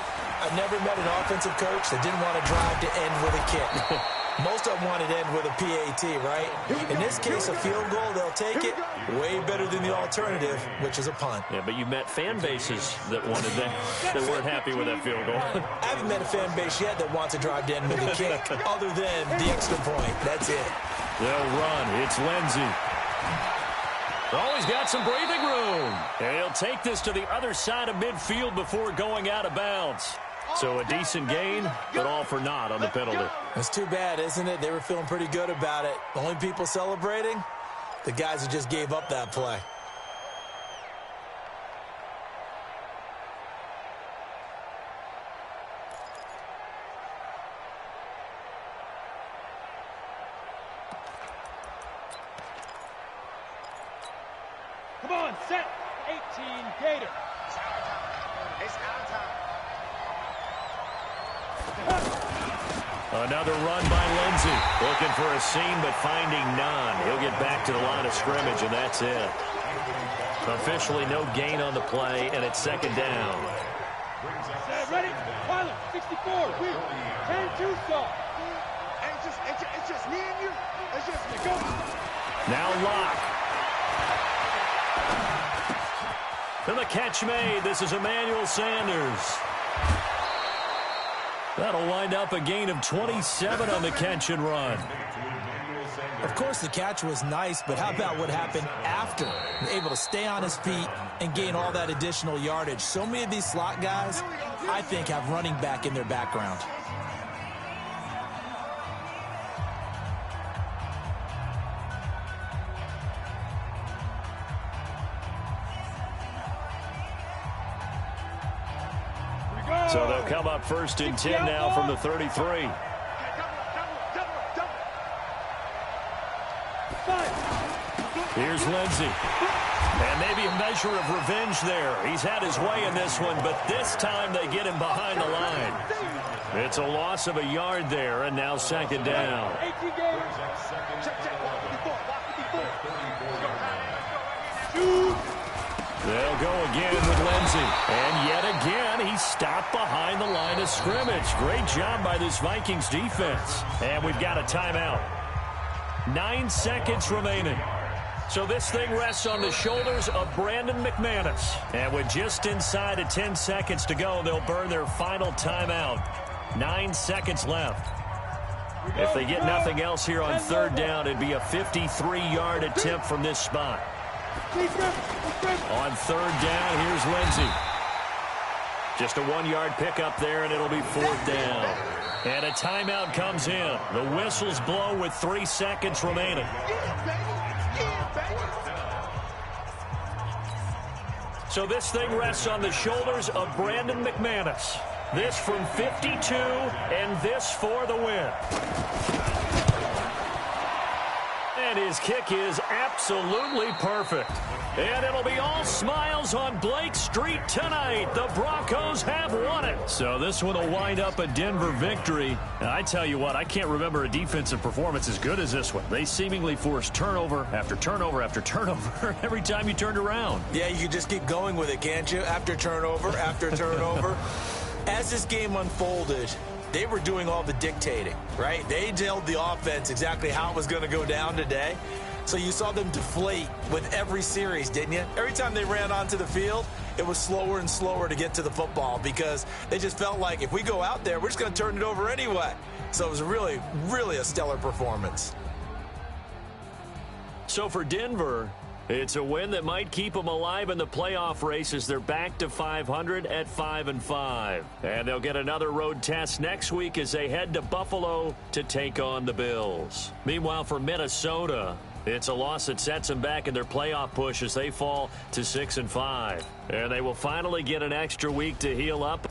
I've never met an offensive coach that didn't want to drive to end with a kick. Most of them want it end with a PAT, right? In this case, a field goal, they'll take it. Way better than the alternative, which is a punt. Yeah, but you met fan bases that wanted that, that weren't happy with that field goal. I haven't met a fan base yet that wants to drive to end with a kick other than the extra point. That's it. They'll run. It's Lindsey. Oh, he's got some breathing room. And he'll take this to the other side of midfield before going out of bounds. So a decent gain, but all for naught on the penalty. That's too bad, isn't it? They were feeling pretty good about it. The only people celebrating, the guys who just gave up that play. Come on, set. 18 Gator. It's our time. Another run by Lindsey. Looking for a seam, but finding none. He'll get back to the line of scrimmage, and that's it. Officially no gain on the play, and it's second down. Set, ready? Pilot, 64, weak. 10-2 stop. It's just me and you. It's just me. Go. Now Locke. And the catch made. This is Emmanuel Sanders. That'll wind up a gain of 27 on the catch and run. Of course, the catch was nice, but how about what happened after? Able to stay on his feet and gain all that additional yardage. So many of these slot guys, I think, have running back in their background. So they'll come up first and 10 now from the 33. Here's Lindsey. And maybe a measure of revenge there. He's had his way in this one, but this time they get him behind the line. It's a loss of a yard there, and now second down. They'll go again with Lindsey. And yet again, he stopped behind the line of scrimmage. Great job by this Vikings defense. And we've got a timeout. 9 seconds remaining. So this thing rests on the shoulders of Brandon McManus. And with just inside of 10 seconds to go, they'll burn their final timeout. 9 seconds left. If they get nothing else here on third down, it'd be a 53-yard attempt from this spot. On third down, here's Lindsey. Just a 1-yard pickup there, and it'll be fourth down. And a timeout comes in. The whistles blow with 3 seconds remaining. So this thing rests on the shoulders of Brandon McManus. This from 52, and this for the win. And his kick is absolutely perfect. And it'll be all smiles on Blake Street tonight. The Broncos have won it. So this one will wind up a Denver victory. And I tell you what, I can't remember a defensive performance as good as this one. They seemingly forced turnover after turnover after turnover every time you turned around. Yeah, you can just keep going with it, can't you? After turnover, after turnover. As this game unfolded, they were doing all the dictating, right? They told the offense exactly how it was going to go down today. So you saw them deflate with every series, didn't you? Every time they ran onto the field, it was slower and slower to get to the football because they just felt like if we go out there, we're just going to turn it over anyway. So it was really, really a stellar performance. So for Denver, it's a win that might keep them alive in the playoff race as they're back to 500 at 5-5. And they'll get another road test next week as they head to Buffalo to take on the Bills. Meanwhile, for Minnesota, it's a loss that sets them back in their playoff push as they fall to 6-5. And they will finally get an extra week to heal up.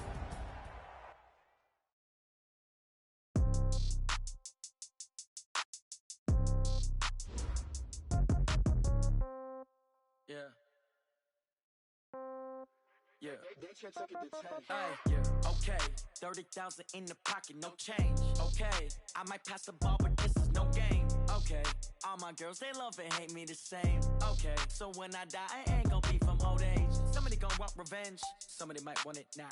Okay, 30,000 in the pocket, no change. Okay, I might pass the ball, but this is no game. Okay, all my girls, they love and hate me the same. Okay, so when I die, I ain't gonna be from old age. Somebody gonna want revenge, somebody might want it now.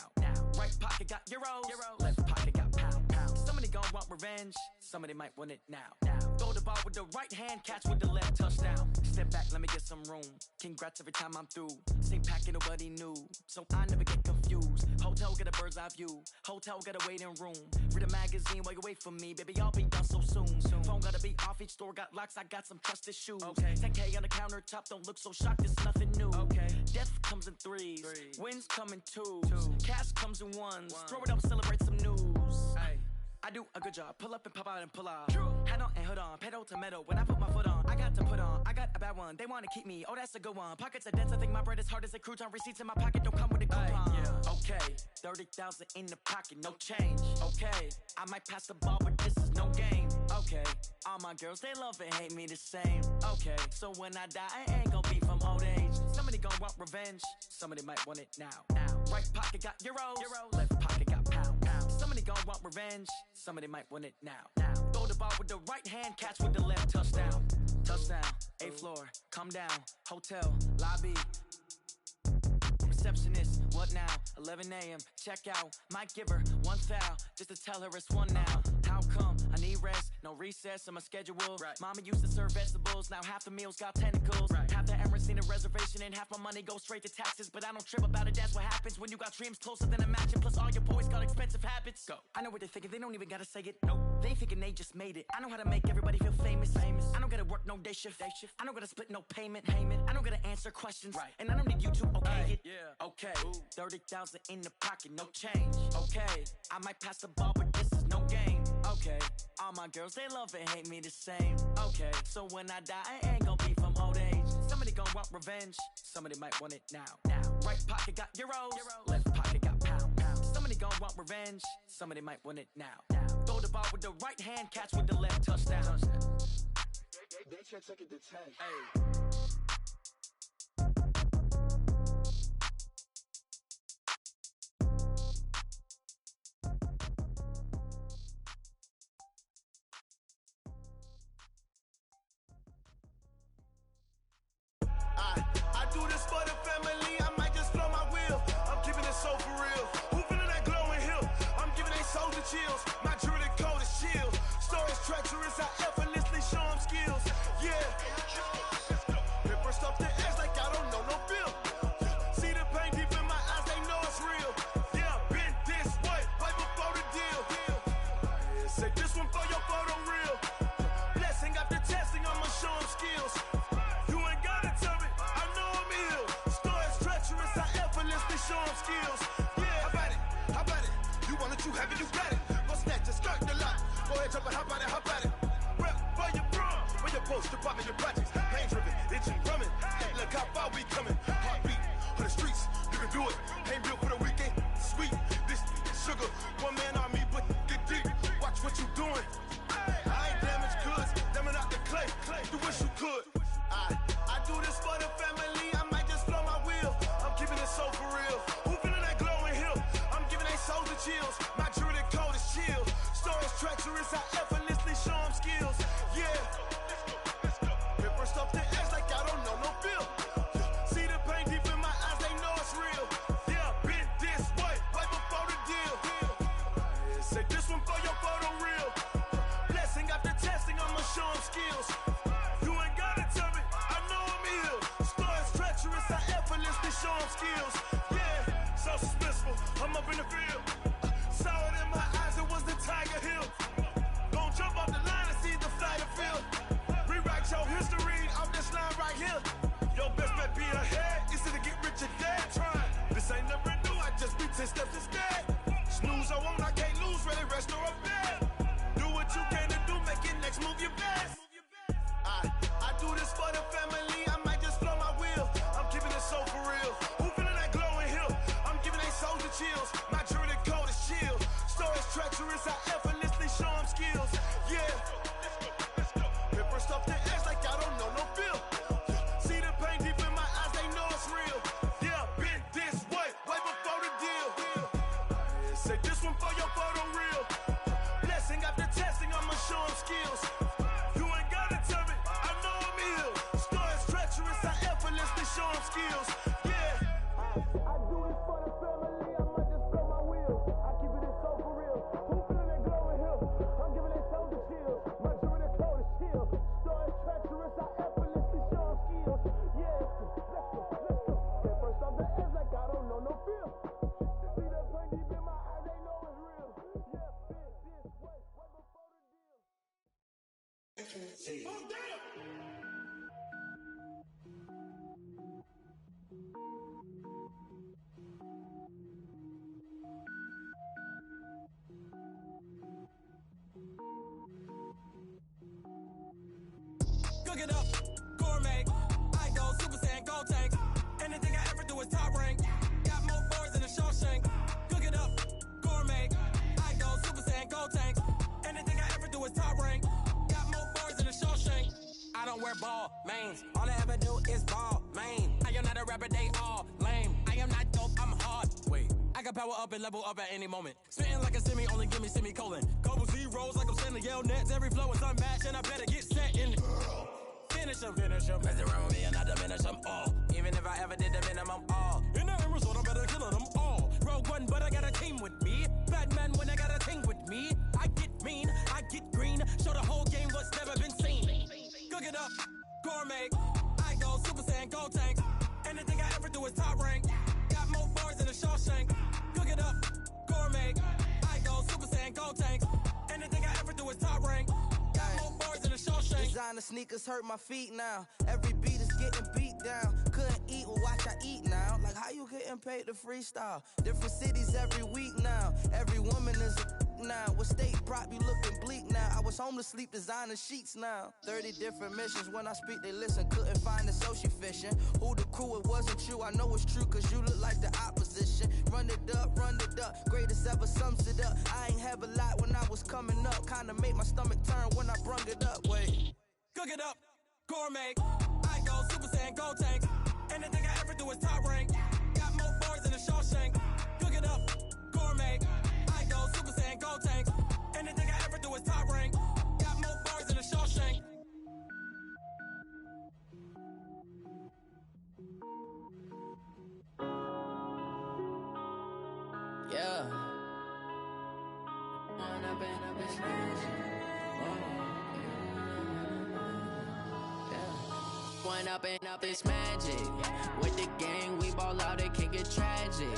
Right pocket got euros, left pocket got pound. Somebody gon' want revenge. Somebody might want it now. Throw the ball with the right hand, catch with the left, touchdown. Step back, let me get some room. Congrats every time I'm through. Same packet, nobody knew, so I never get confused. Hotel, get a bird's eye view. Hotel, got a waiting room. Read a magazine while you wait for me, baby, I'll be done so soon. Phone gotta be off, each store got locks, I got some trusted shoes. 10K on the countertop, don't look so shocked, it's nothing new. Death comes in threes, wins come in twos. Cash comes in ones, throw it up, celebrate some news. I do a good job, pull up and pop out and pull out. Head on and hood on, pedal to metal. When I put my foot on, I got to put on. I got a bad one, they wanna keep me, oh that's a good one. Pockets are dense, I think my bread is hard as a crouton. Receipts in my pocket don't come with a coupon. Okay, 30,000 in the pocket, no change. Okay, I might pass the ball, but this is no game. Okay, all my girls, they love and hate me the same. Okay, so when I die, I ain't gon' be from old age. Somebody gon' want revenge, somebody might want it now. Right pocket got euros, left pocket got pounds. Somebody gon' want revenge, somebody might want it now. Throw the ball with the right hand, catch with the left, touchdown. Touchdown, 8th floor, come down, hotel, lobby. Receptionist, what now? 11 a.m. Check out. Might give her one foul just to tell her it's one now. How come? I need rest, no recess on my schedule. Mama used to serve vegetables, now half the meals got tentacles. Half the Emirates need a reservation and half my money goes straight to taxes. But I don't trip about it, that's what happens when you got dreams closer than a match. Plus all your boys got expensive habits. Go. I know what they're thinking, they don't even gotta say it. Nope. They thinking they just made it. I know how to make everybody feel famous. I don't gotta work no day shift. I don't gotta split no payment. I don't gotta answer questions. And I don't need you to okay it. Okay, 30,000 in the pocket, no change. Okay, I might pass the ball, but this is no game. Okay, all my girls, they love and hate me the same. Okay, so when I die, I ain't gon' be from old age. Somebody gon' want revenge, somebody might want it now. Right pocket got euros, left pocket got pounds. Somebody gon' want revenge, somebody might want it now. Throw the ball with the right hand, catch with the left, touchdown. They can't take it to 10. I do this for the family, I might just blow my wheel. I'm keeping it so for real. Who feeling that glowing hill? I'm giving they soldier chills. My jewelry code is chill. Stories treacherous, I effortlessly show them skills. Yeah. Paper stuff the edge like I don't know no feel. See the pain deep in my eyes, they know it's real. Yeah, been this way, right before the deal. Say this one for your photo real. Blessing after testing, I'ma show them skills. You ain't gotta tell me, I know I'm ill. Stories treacherous, I effortlessly show them skills. Yeah, how about it? How about it? You want it, you have it, you got it. Go snatch it, skirt the lot. Go ahead, jump it, how about it? How about it? Rep for your bro, for your post, your pop, your projects. Pain driven, itching, drumming. Look how far we coming. Heartbeat for the streets, you can do it. Ain't built for the weekend. Sweet, this sugar, one man army, but get deep. Watch what you doing. I ain't damaged goods, damn out the clay. You wish you could. I do this for the family, I might just blow my wheel. I'm keeping it so for real. Who feeling that glowing hill? I'm giving they soldier chills. My jewelry code is chill. Stories treacherous, I effortlessly show them skills. Yeah. Paper stuff the edge like I don't know no feel. See the pain deep in my eyes, they know it's real. Yeah, been this way, right before the deal. Say this one for your photo real. Blessing after testing, I'ma show them skills. You ain't gotta tell me, I know I'm ill. Stories treacherous, I effortlessly show them skills. Yeah, so suspenseful, I'm up in the field. Saw it in my eyes, it was the Tiger Hill. Gon' jump off the line and see the flight of field. Rewrite your history off this line right here. Your best bet be ahead, easy to get rich or dead. Trying, this ain't never new, I just be 10 steps instead. Snooze I won't, I can't lose, ready, rest or up bed. Do what you can to do, make it next move your best. I do this for the family, I might just blow my wheel. I'm keeping it so for real. Who feeling that glowing hill? I'm giving they soldier chills. My jewelry code is chill. Stories treacherous, I effortlessly show them skills. Yeah. Paper stuff the edge like I don't know no feel. See the pain deep in my eyes, they know it's real. Yeah, been this way, right before the deal. Say this one for your photo real. Blessing after testing, I'ma show them skills. You ain't gotta tell me, I know I'm ill. Stories treacherous, I effortlessly show them skills. Yeah. I do this for the family, I might just blow my wheel. I keep it so for real. Who feeling that Cook it up, gourmet. I go Super Saiyan, gold tank. Anything I ever do is top rank. Got more bars than a Shawshank. Cook it up, gourmet. I go Super Saiyan, gold tank. Anything I ever do is top rank. Got more bars than a Shawshank. I don't wear ball mains. All I ever do is ball main. I am not a rapper, they all lame. I am not dope, I'm hard. Wait, I can power up and level up at any moment. Spitting like a semi, only give me semicolon. Couple zeros like I'm sending yell nets. Every flow is unmatched and I better get set in. Finish them. Mess around with me and I diminish them all. Even if I ever did the minimum all. In the end result, I'm better killing them all. Rogue One, but I got a team with me. Batman when I got a team with me. I get mean, I get green. Show the whole game what's never been seen. Cook it up, gourmet. I go Super Saiyan, gold tank. Anything I ever do is top rank. Got more bars than a Shawshank. Cook it up, gourmet. I go Super Saiyan, gold tank. Anything I ever do is top rank. Got more bars than a Shawshank. Designer sneakers hurt my feet now. Every beat is getting beat down. Couldn't eat, well watch I eat now. Like how you getting paid to freestyle? Different cities every week now. Every woman is a now. What state prop you looking bleak now? I was home to sleep, designer sheets now. 30 different missions. When I speak they listen. Couldn't find it, so she fishing. Who the crew, it wasn't you. I know it's true cause you look like the opposition. Run it up, greatest ever sums it up. I ain't have a lot when I was coming up. Kinda made my stomach turn when I brung it up. Wait, cook it up, gourmet. I go Super Saiyan, gold tank. Anything I ever do is top rank. Got more bars than a Shawshank. Cook it up, gourmet. I go Super Saiyan, gold tank. Anything I ever do is top rank. Got more bars than a Shawshank. yeah. When I've been up this One up and up, it's magic. With the gang, we ball out, it can get tragic.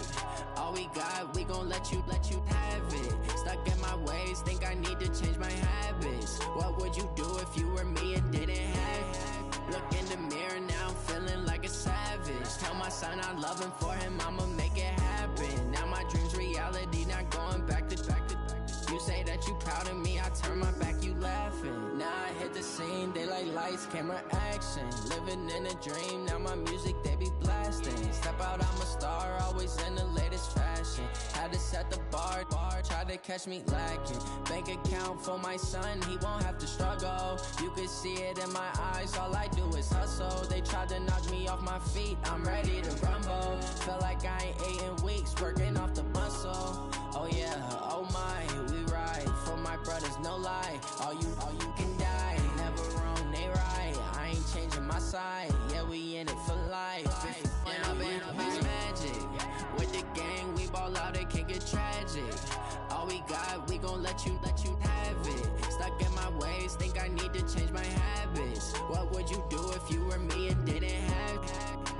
All we got, we gon' let you have it. Stuck in my ways, think I need to change my habits. What would you do if you were me and didn't have it? Look in the mirror now, I'm feeling like a savage. Tell my son I love him, for him I'ma make it happen. Now my dream's reality, not going back to. You say that you proud of me, I turn my back, you laughing. Now I hit the scene, they like lights, camera, action. Living in a dream, now my music, they be blasting. Step out, I'm a star, always in the latest fashion. Had to set the bar, try to catch me lacking. Bank account for my son, he won't have to struggle. You could see it in my eyes, all I do is hustle. They tried to knock me off my feet, I'm ready to rumble. Felt like I ain't ate in weeks, working off the muscle. Oh yeah, oh my, we ride for my brothers, no lie. All you can die, never wrong, they right. I ain't changing my side, yeah, we in it for life. When I'm in up, it's magic. With the gang, we ball out, it can get tragic. All we got, we gon' let you have it. Stuck in my ways, think I need to change my habits. What would you do if you were me and didn't have it?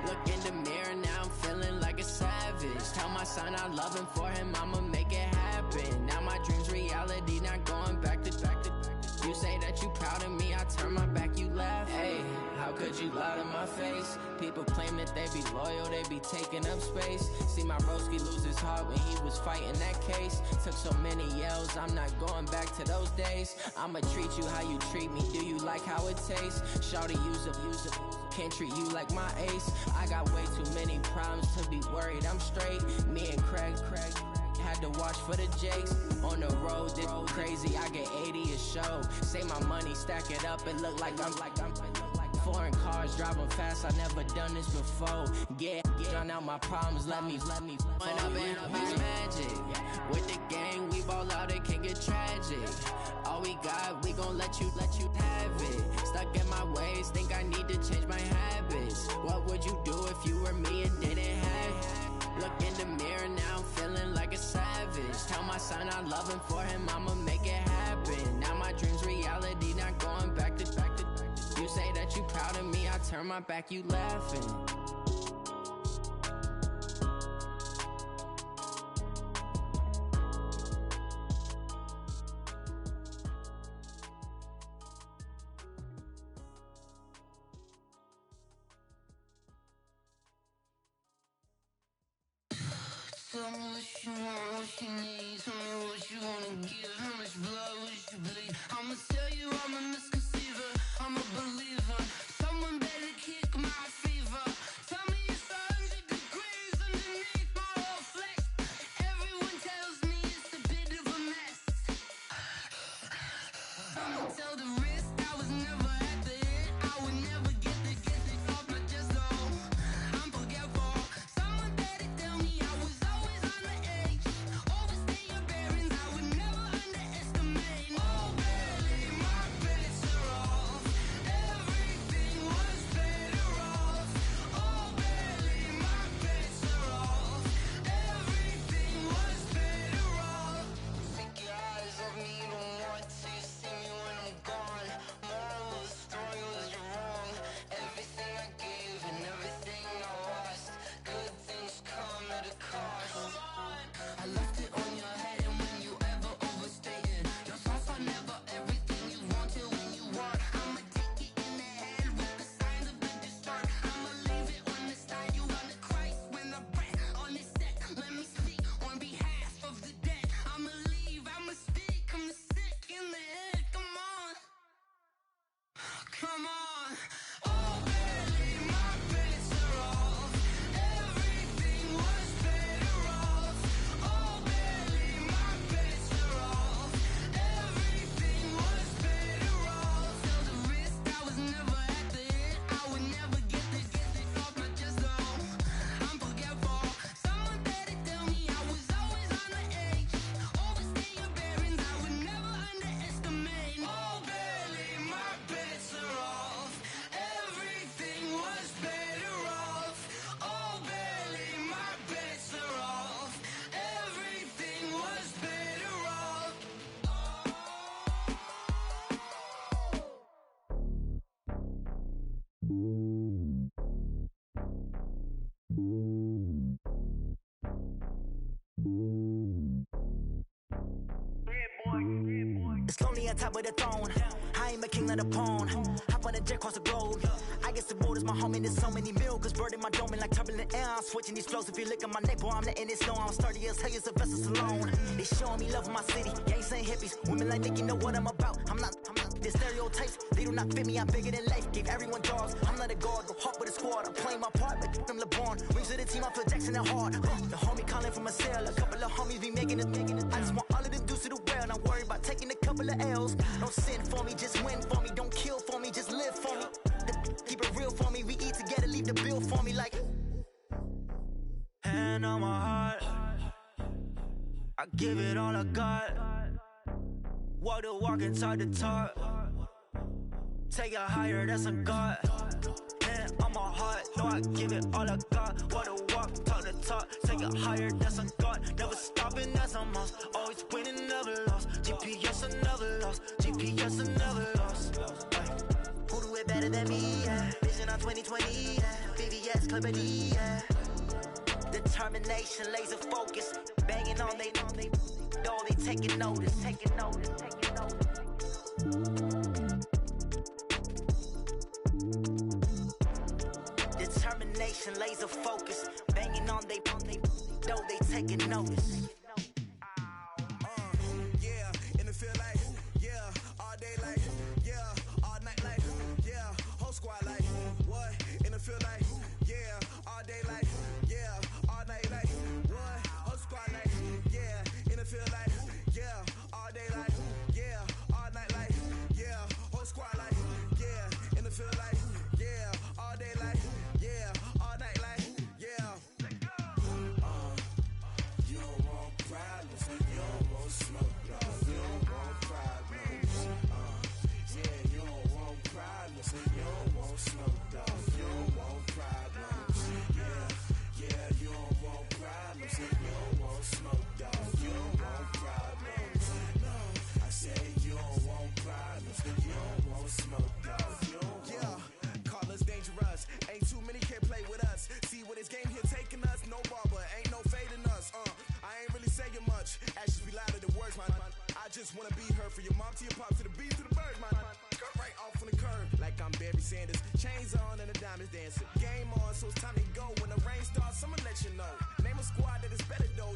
Look in the mirror, now I'm feeling like a savage. Tell my son I love him, for him I'ma make it happen. Now my dream's reality, not going back to. You say that you proud of me, I turn my back, you laugh. Hey, how could you lie to my face? People claim that they be loyal, they be taking up space. See my broski lose his heart when he was fighting that case. Took so many yells, I'm not going back to those days. I'ma treat you how you treat me, do you like how it tastes? Shawty, use up, can't treat you like my ace. I got way too many problems to be worried, I'm straight. Me and Craig had to watch for the Jakes. On the road, this crazy, I get 80 a show. Say my money, stack it up, it look like I'm foreign cars, driving fast, I never done this before. Get drown out my problems, let me When I've been up, it's magic. With the gang, we ball out, it can get tragic. All we got, we gon' let you have it. Stuck in my ways, think I need to change my habits. What would you do if you were me and didn't have it? Look in the mirror, now I'm feeling like a savage. Tell my son I love him, for him I'ma make it happen. Now my dream's reality, not going back to. You say that you proud of me, I turn my back, you laughing. Tell me what you want, what you need. Tell me what you wanna give. How much blood would you bleed? I'ma tell you I'm a misconceiver. I'm a believer. Someone better kick my fever. Tell me it's 100 degrees underneath my whole flesh. Everyone tells me it's a bit of a mess. I'ma tell the risk I was never at the hit. I would never get it off my chest though. I'm forgetful. Someone better tell me I was always on the edge. Overstay your bearings, I would never underestimate. Oh, barely, my bets are off. Everything was better off. Oh, barely, my bets are off. Everything was better off. Take your eyes off me, you don't want to see me when I'm gone. Moral of the story was you're wrong. Everything I gave and everything I lost. Good things come at a cost. I left it on your head, and when you ever overstay it, your thoughts are never everything you wanted when you want. I'ma take it in the head with the signs of the distort. I'ma leave it on the side. You on the Christ when the breath on this set. Let me speak on behalf of the dead. I'ma leave, I'ma speak. I'm sick in the head. Come on, come on. Oh, barely, my bets are off. Everything was better off. Oh, barely, my bets are off. Everything was better off. Tell the risk I was never at the hit. I would never get it off my chest though. I'm forgetful. Someone better tell me I was always on the edge. Overstay your bearings, I would never underestimate. Oh, barely, my bets are off. Everything was better off. Oh, barely, my bets are off. Everything was better off. It's lonely on top of the throne. I ain't a king of the pawn. Hop on a jet across the globe. I guess the road is my home and there's so many miracles burning my dome and like turbulent air. I'm switching these flows. If you look at my neck, boy, I'm letting it snow. I'm sturdy as hell, it's a vessel alone. They showing me love in my city. Gangs ain't hippies. Women like Nick, you know what I'm about. I'm not the stereotypes. They do not fit me. I'm bigger than life. Gave everyone dogs. I'm not a guard. Go hard with a squad. I'm playing my part, but them LeBron. Rings to the team. I feel Jackson and hard. The homie calling from a cell. A couple of homies be making it. I just want all of them dudes to do well. Not worry about taking a couple of L's. Don't sin for me, just win for me. Don't kill for me, just live for me. Keep it real for me. We eat together, leave the bill for me like. Hand on my heart, I give it all I got. Walk the walk and talk the talk. Take it higher, that's a God. Hand on my heart, know I give it all I got. Walk the walk, talk the talk. Take it higher, that's a God. Never stopping, that's a must. Always winning, never lost. GPS, I never lost. GPS, I never lost. Who do it better than me? Yeah. Vision on 2020. Yeah. VVS, Clipper D. Yeah. Determination, laser focus. Banging on they know they taking notice. Taking notice. Taking notice. Determination, laser focus. Banging on they know they taking notice. Yeah, in the field like, yeah, all day like, yeah, all night like, yeah, whole squad like, what? In the field like, yeah, all day like, yeah, all night like, what? Whole squad like, yeah, in the field like, yeah, all day like, yeah, all night like, yeah, whole squad like, yeah, in the field like, yeah, all day like, yeah, all night like, yeah. You don't want problems, you don't want smoke, you don't want problems. Yeah, you don't want problems, you don't want smoke, you don't want problems. Yeah, you don't want problems, you don't want smoke, you don't want problems. No, I said you don't want problems, you don't want smoke, you don't want. Yeah, call us dangerous, ain't too many can play with us. See what this game here taking us, no barber, ain't no fading us. I ain't really saying much, actions be louder than words, man. I just wanna be heard from your mom to your pop to the beat to the bird, man. Skirt right off on the curb, like I'm Barry Sanders. Chains on and the diamonds dancing. Game on, so it's time to go. When the rain starts, I'ma let you know. Name a squad that is better though.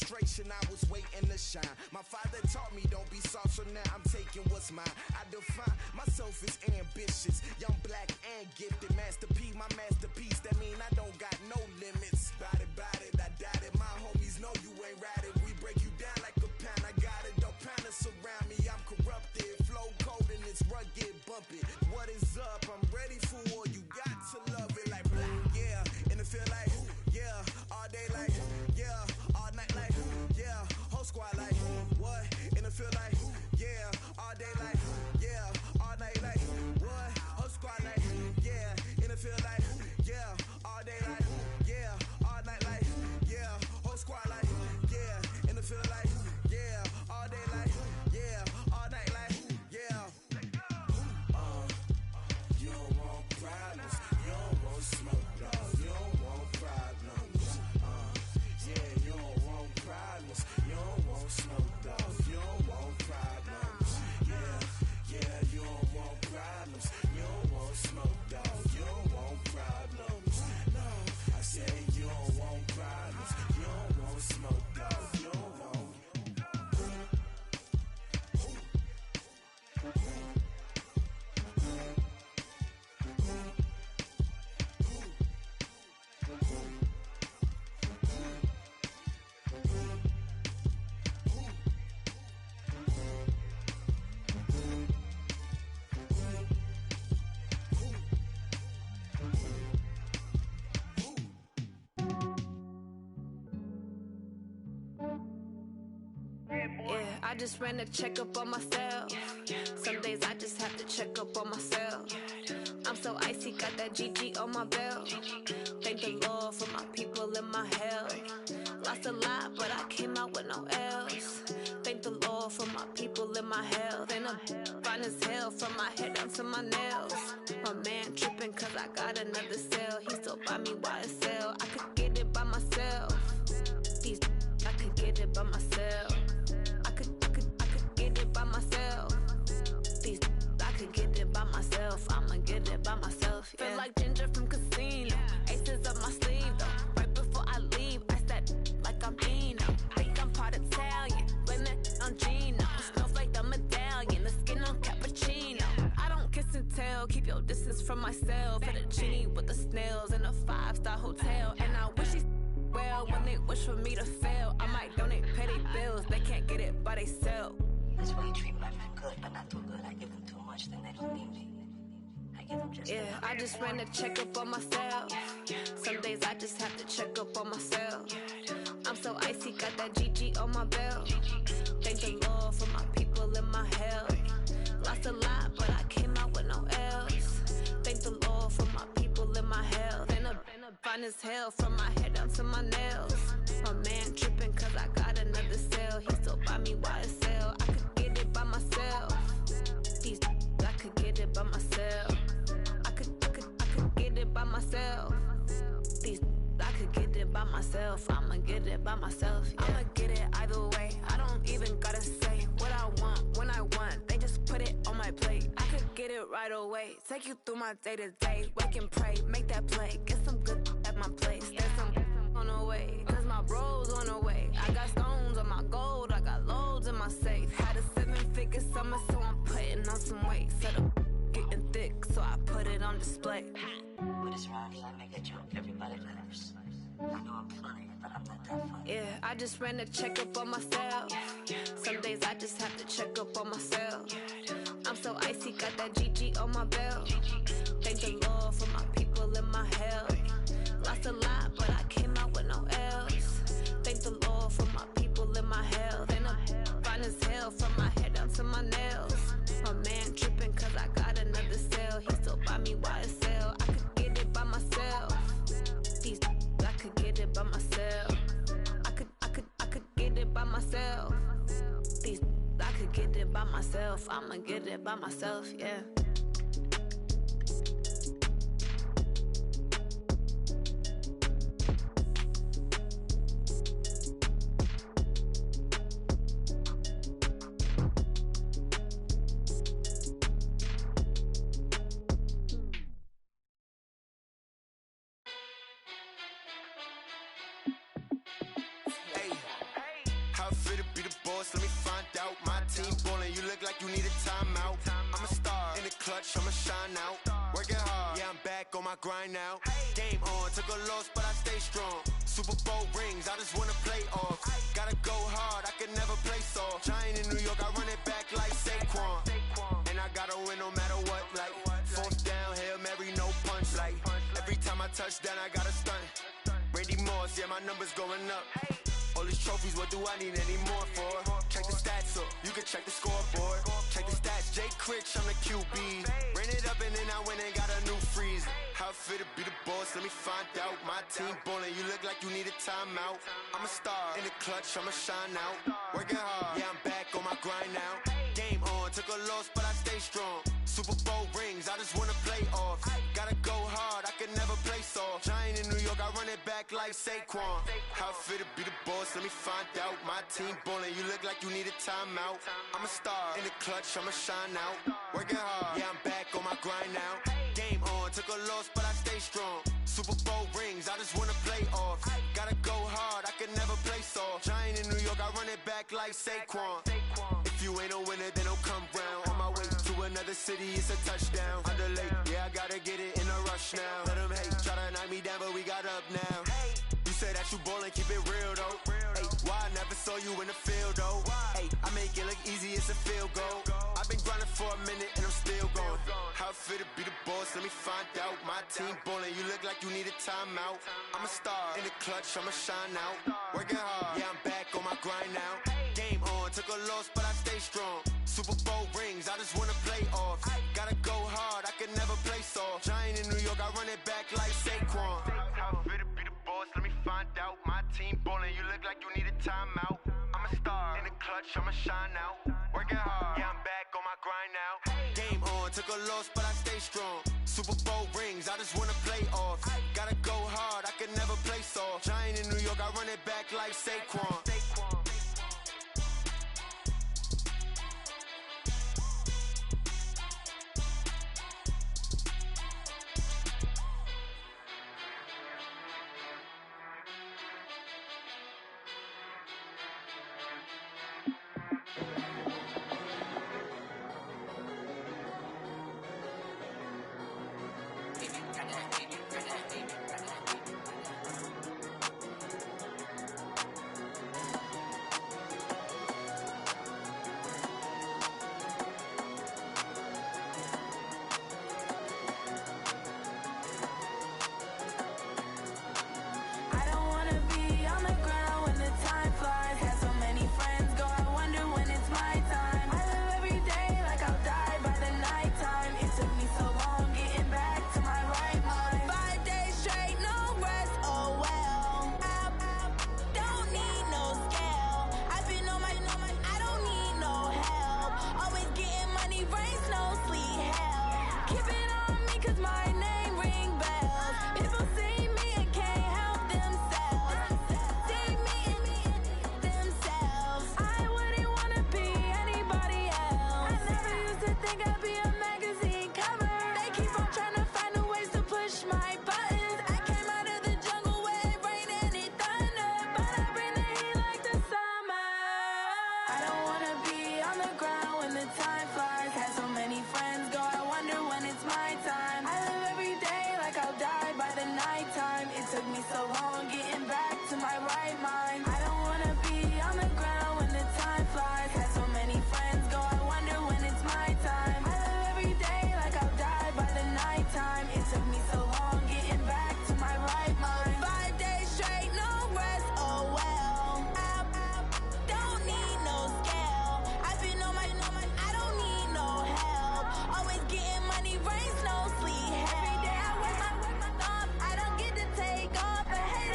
frustration, I was waiting to shine. My father taught me don't be soft, so now I'm taking what's mine. I define myself as ambitious, young, black, and gifted. Master P, my masterpiece, that mean I don't got no limits. Bout it, I doubt it. My homies know you ain't ratted. We break you down like a pound. I got it, don't panic surround me. I'm corrupted, flow cold and it's rugged, bumpy. What is up? I'm ready for war. You got to love it like black, yeah. And it feel like, yeah. All day like, yeah. All night like, yeah. Whole squad like, what? And it feel like, yeah. All day like, yeah. All night like, what? Whole squad like, yeah. And it feel like, yeah. All day like, yeah. All night like, yeah. Whole squad like, yeah. And it feel like, yeah. All day like, yeah. All night like, yeah. You don't want problems. You don't want smoke, dog. You don't want problems. Yeah, you don't want problems. You don't want smoke, dog. You don't want problems. Yeah, you don't want problems. You don't want smoke, dog. You don't want problems. No, I said you don't want problems. You don't want smoke, dog. You don't want. Yeah, I just ran a checkup on myself. Some days I just have to check up on myself. I'm so icy, got that GG on my belt. Thank the Lord for my people in my health. Lost a lot, but I came out with no L's. Thank the Lord for my people in my health. And I'm fine as hell from my head down to my nails. My man tripping cause I got another cell. He still buy me YSL. I could get it by myself. These I could get it by myself. I could get it by myself. These I could get it by myself. I'ma get it by myself. Yeah. Feel like Ginger from Casino. Aces up my sleeve though. Right before I leave, I said like I'm Dino. Think I'm part Italian. Blame it on Gino. Smells like the medallion. The skin on cappuccino. I don't kiss and tell. Keep your distance from myself. Fettuccine with the snails in a 5-star hotel. And I wish these well when they wish for me to fail. I might donate petty bills. They can't get it by they self. That's why you treat my men good, but not too good. I give them too much, then they don't need me. I give them just enough. I just ran a checkup on myself. Some days I just have to check up on myself. I'm so icy, got that GG on my belt. Thank the Lord for my people in my health. Lost a lot, but I came out with no L's. Thank the Lord for my people in my health. And I'm fine as hell from my head down to my nails. My man tripping cause I got another cell. He still buy me YSL. I could get it by myself. These I could get it by myself. I could get it by myself. These I could get it by myself. I'ma get it by myself. Yeah. I'ma get it either way. I don't even gotta say what I want when I want. They just put it on my plate. I could get it right away. Take you through my day to day. Wake and pray, make that play. Get some good at my place. There's some on the way. Cause my bro's on the way. I got stones on my gold. I got loads in my safe. Had a 7-figure summer, so I'm putting on some weight. Set up getting thick, so I put it on display. With this round here, I make a joke. Everybody laughs. I know I'm funny, but I'm not that funny. Yeah, I just ran a checkup on myself. Some days I just have to check up on myself. I'm so icy, got that GG on my belt. Thank the Lord for my people in my health. Lost a lot, but I came out with no L's. Thank the Lord for my people in my health. And I'm fine as hell from my head down to my nails. My man tripping cause I got another cell. He still buy me YSL. I could get it by myself. These I could get it by myself. I could get it by myself. These I could get it by myself. I'ma get it by myself, yeah. boss, let me find out. My team ballin', you look like you need a timeout. I'm a star, in the clutch, I'ma shine out. Working hard, yeah, I'm back on my grind now. Game on, took a loss, but I stay strong. Super Bowl rings, I just wanna play off. Gotta go hard, I can never play soft. Giant in New York, I run it back like Saquon. And I gotta win no matter what, like fourth down, Hail Mary, no punch. Like every time I touch down, I gotta stunt. Randy Moss, yeah, my numbers going up. All these trophies, what do I need any more for? Check the stats up, you can check the scoreboard. Check the stats, Jay Critch, I'm the QB. Ran it up and then I went and got a new freeze. How it feel to be the boss, let me find out. My team ballin', you look like you need a timeout. I'm a star, in the clutch, I'ma shine out. Working hard, yeah, I'm back on my grind now. Game on, took a loss, but I stay strong. Super Bowl rings, I just wanna play off. Gotta go hard, I can never play soft. Giant in New York, I run it back like Saquon. How it feel to be the boss, let me find out. My team ballin', you look like you need a timeout. I'm a star, in the clutch, I'ma shine out. Working hard, yeah, I'm back on my grind now. Game on, took a loss, but I stay strong. Super Bowl rings, I just wanna play off. Gotta go hard, I can never play soft. Giant in New York, I run it back like Saquon. If you ain't a winner, then don't come round. On my way to another city, it's a touchdown. Underlay, yeah, I gotta get it in a rush now. Let them hate, try to knock me down, but we got up now. You say that you ballin', keep it real though. Hey, why I never saw you in the field though? Hey, I make it look easy, it's a field goal. I've been grinding for a minute and I'm still going. How it feel to be the boss, let me find out. My team ballin', you look like you need a timeout. I'm a star, in the clutch, I'ma shine out. Working hard, yeah, I'm back on my grind now. Game on, took a loss, but I stay strong. Super Bowl rings, I just wanna play off. Gotta go hard, I can never play soft. Giant in New York, I run it back like Saquon. How it feel to be the boss, let me find out. My team ballin', you look like you need a timeout. I'm a star, in the clutch, I'ma shine out. Working hard, yeah, I'm back on my grind now. Game on, took a loss, but I stay strong. Super Bowl rings, I just wanna play off. Gotta go hard, I can never play soft. Giant in New York, I run it back like Saquon. Every day I work my thumb, I don't get to take off. But hey,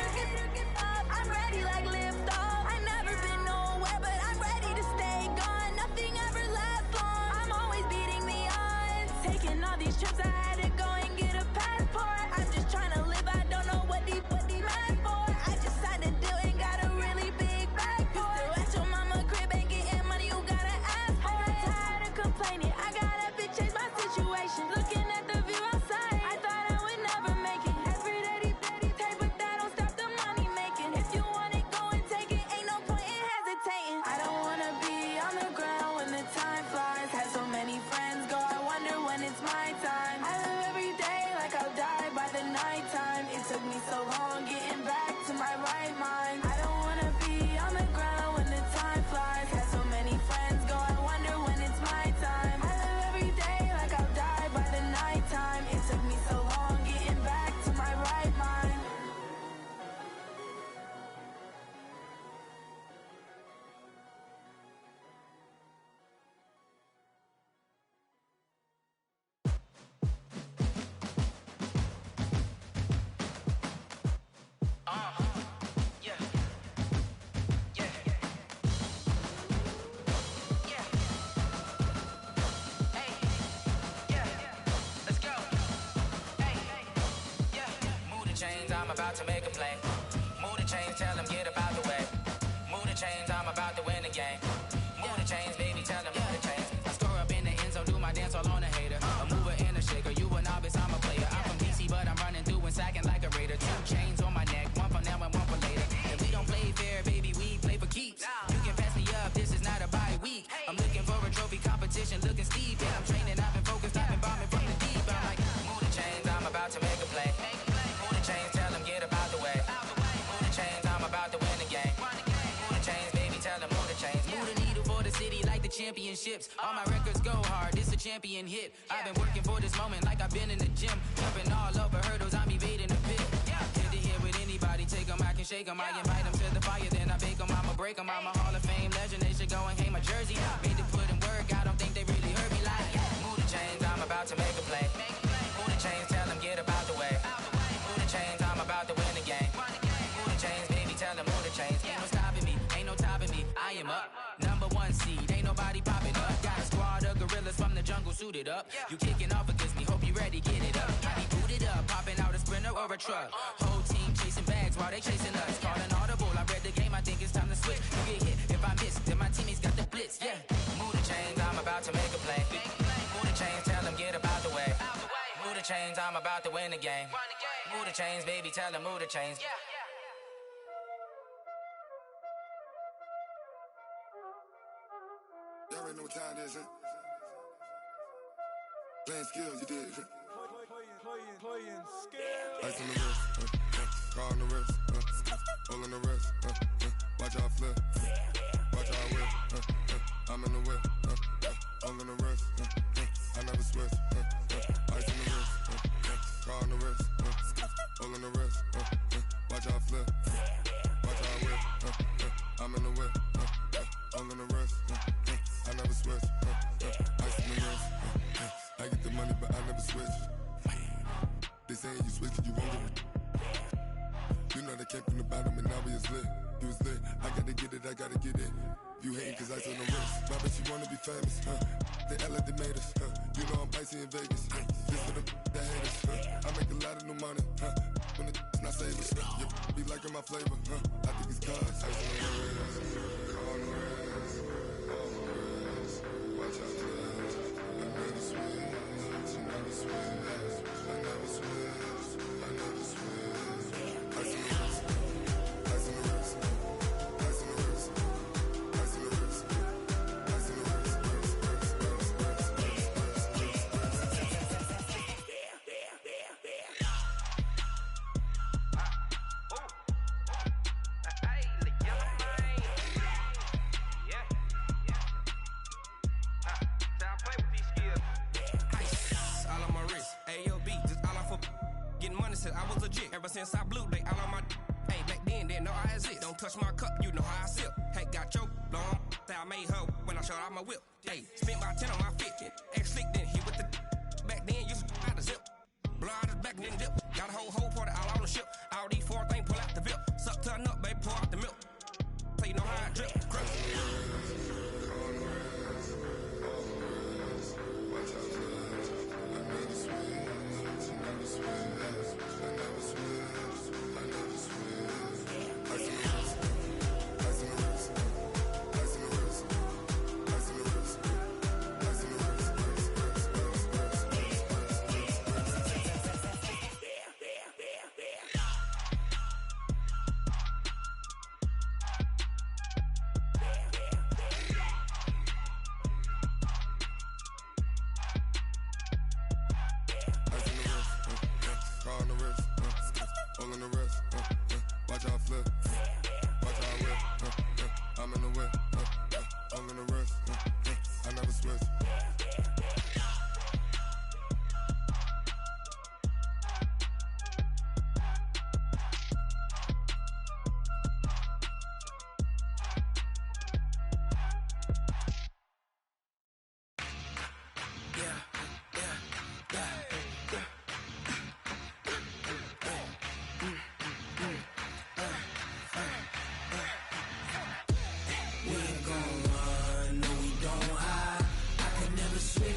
chains, I'm about to make a play. Move the chains, tell them get about the way. Move the chains, I'm about to win the game. Move the chains, baby, tell them move the chains. I score up in the end zone, do my dance all on a hater. A mover and a shaker, you a novice, I'm a player. I'm from DC, but I'm running through and sacking like a raider. 2 chains on my neck, one for now and one for later. If we don't play fair, baby, we play for keeps. You can pass me up, this is not a bye week. I'm looking for a trophy competition, looking steep. Yeah, I'm training, I've been focused, I've been bombing from the deep. I'm like, move the chains, I'm about to make a play. Move the chains, tell them get about the way. Move the chains, I'm about to win the game. Move the chains, baby, tell them move the chains. Move the needle for the city like the championships. All my records go hard, this a champion hit. I've been working for this moment like I've been in the gym. Jumping all over hurdles, I'm evading the pit. Head to head with anybody, take them, I can shake them. I invite them to the fire, then I bake them, I'ma break them. I'm a Hall of Fame legend, they should go and hang my jersey. Made to put in work, I don't think they really heard me like. Move the chains, I'm about to make a play. Move the chains, tell them get about the way. Move the chains, I'm about to win the game. Move the chains, baby, tell them move the chains. Ain't no stopping me, ain't no topping me, I am up. #1 seed, ain't nobody popping up. Got a squad of gorillas from the jungle suited up. You kicking off against me, hope you ready, get it up. I be booted up, popping out a sprinter or a truck. Whole team chasing bags while they chasing us. Calling audible, I read the game, I think it's time to switch. You get hit, if I miss, then my teammates got the blitz, yeah. Move the chains, I'm about to make a play. Move the chains, tell them get about the way. Move the chains, I'm about to win the game. Move the chains, baby, tell them move the chains. Y'all already know what time it is, huh? Playing skills, you did. Playing skills. Ice on the wrist, car on the wrist, hole on the wrist, watch out flip, watch out whip, I'm in the whip, hole on the wrist, I never switch, ice on the wrist, car on the wrist, hole on the wrist, watch out flip, watch out whip, I'm in the whip, hole on the wrist, I never switch, ice on the wrist, I get the money but I never switch. They saying you switch and you won't get it. You know they came from the bottom and now we is lit. You was lit, I gotta get it, I gotta get it. You hating cause ice on the wrist. My bitch, you wanna be famous, They act like they made us, You know I'm icy in Vegas, This for the that hate us, I make a lot of new money, When it's not savers, You be liking my flavor, I think it's cause ice on the wrist, on the wrist, on the wrist. Watch out for that, I never switch, I never switch. I never switch, I never switch. Ice on the wrist, ice on the wrist, ice on the wrist, ice on the wrist, ice on the wrist, I was legit. Ever since I blew, they all on my hey, back then, didn't know I exist. Don't touch my cup, you know how I sip. Hey, got your long, I made her when I showed out my whip. Hey, spent my 10 on my fit. Ex-slick, then hit with the back then, used to out the zip. Blow out his back, then dip. Got a whole party all on the ship. All these 4 things, pull out the VIP. Suck to a nut, baby, pour out the milk. So you know how I drip. Crip. We ain't gon' run, no we don't hide. I can never switch.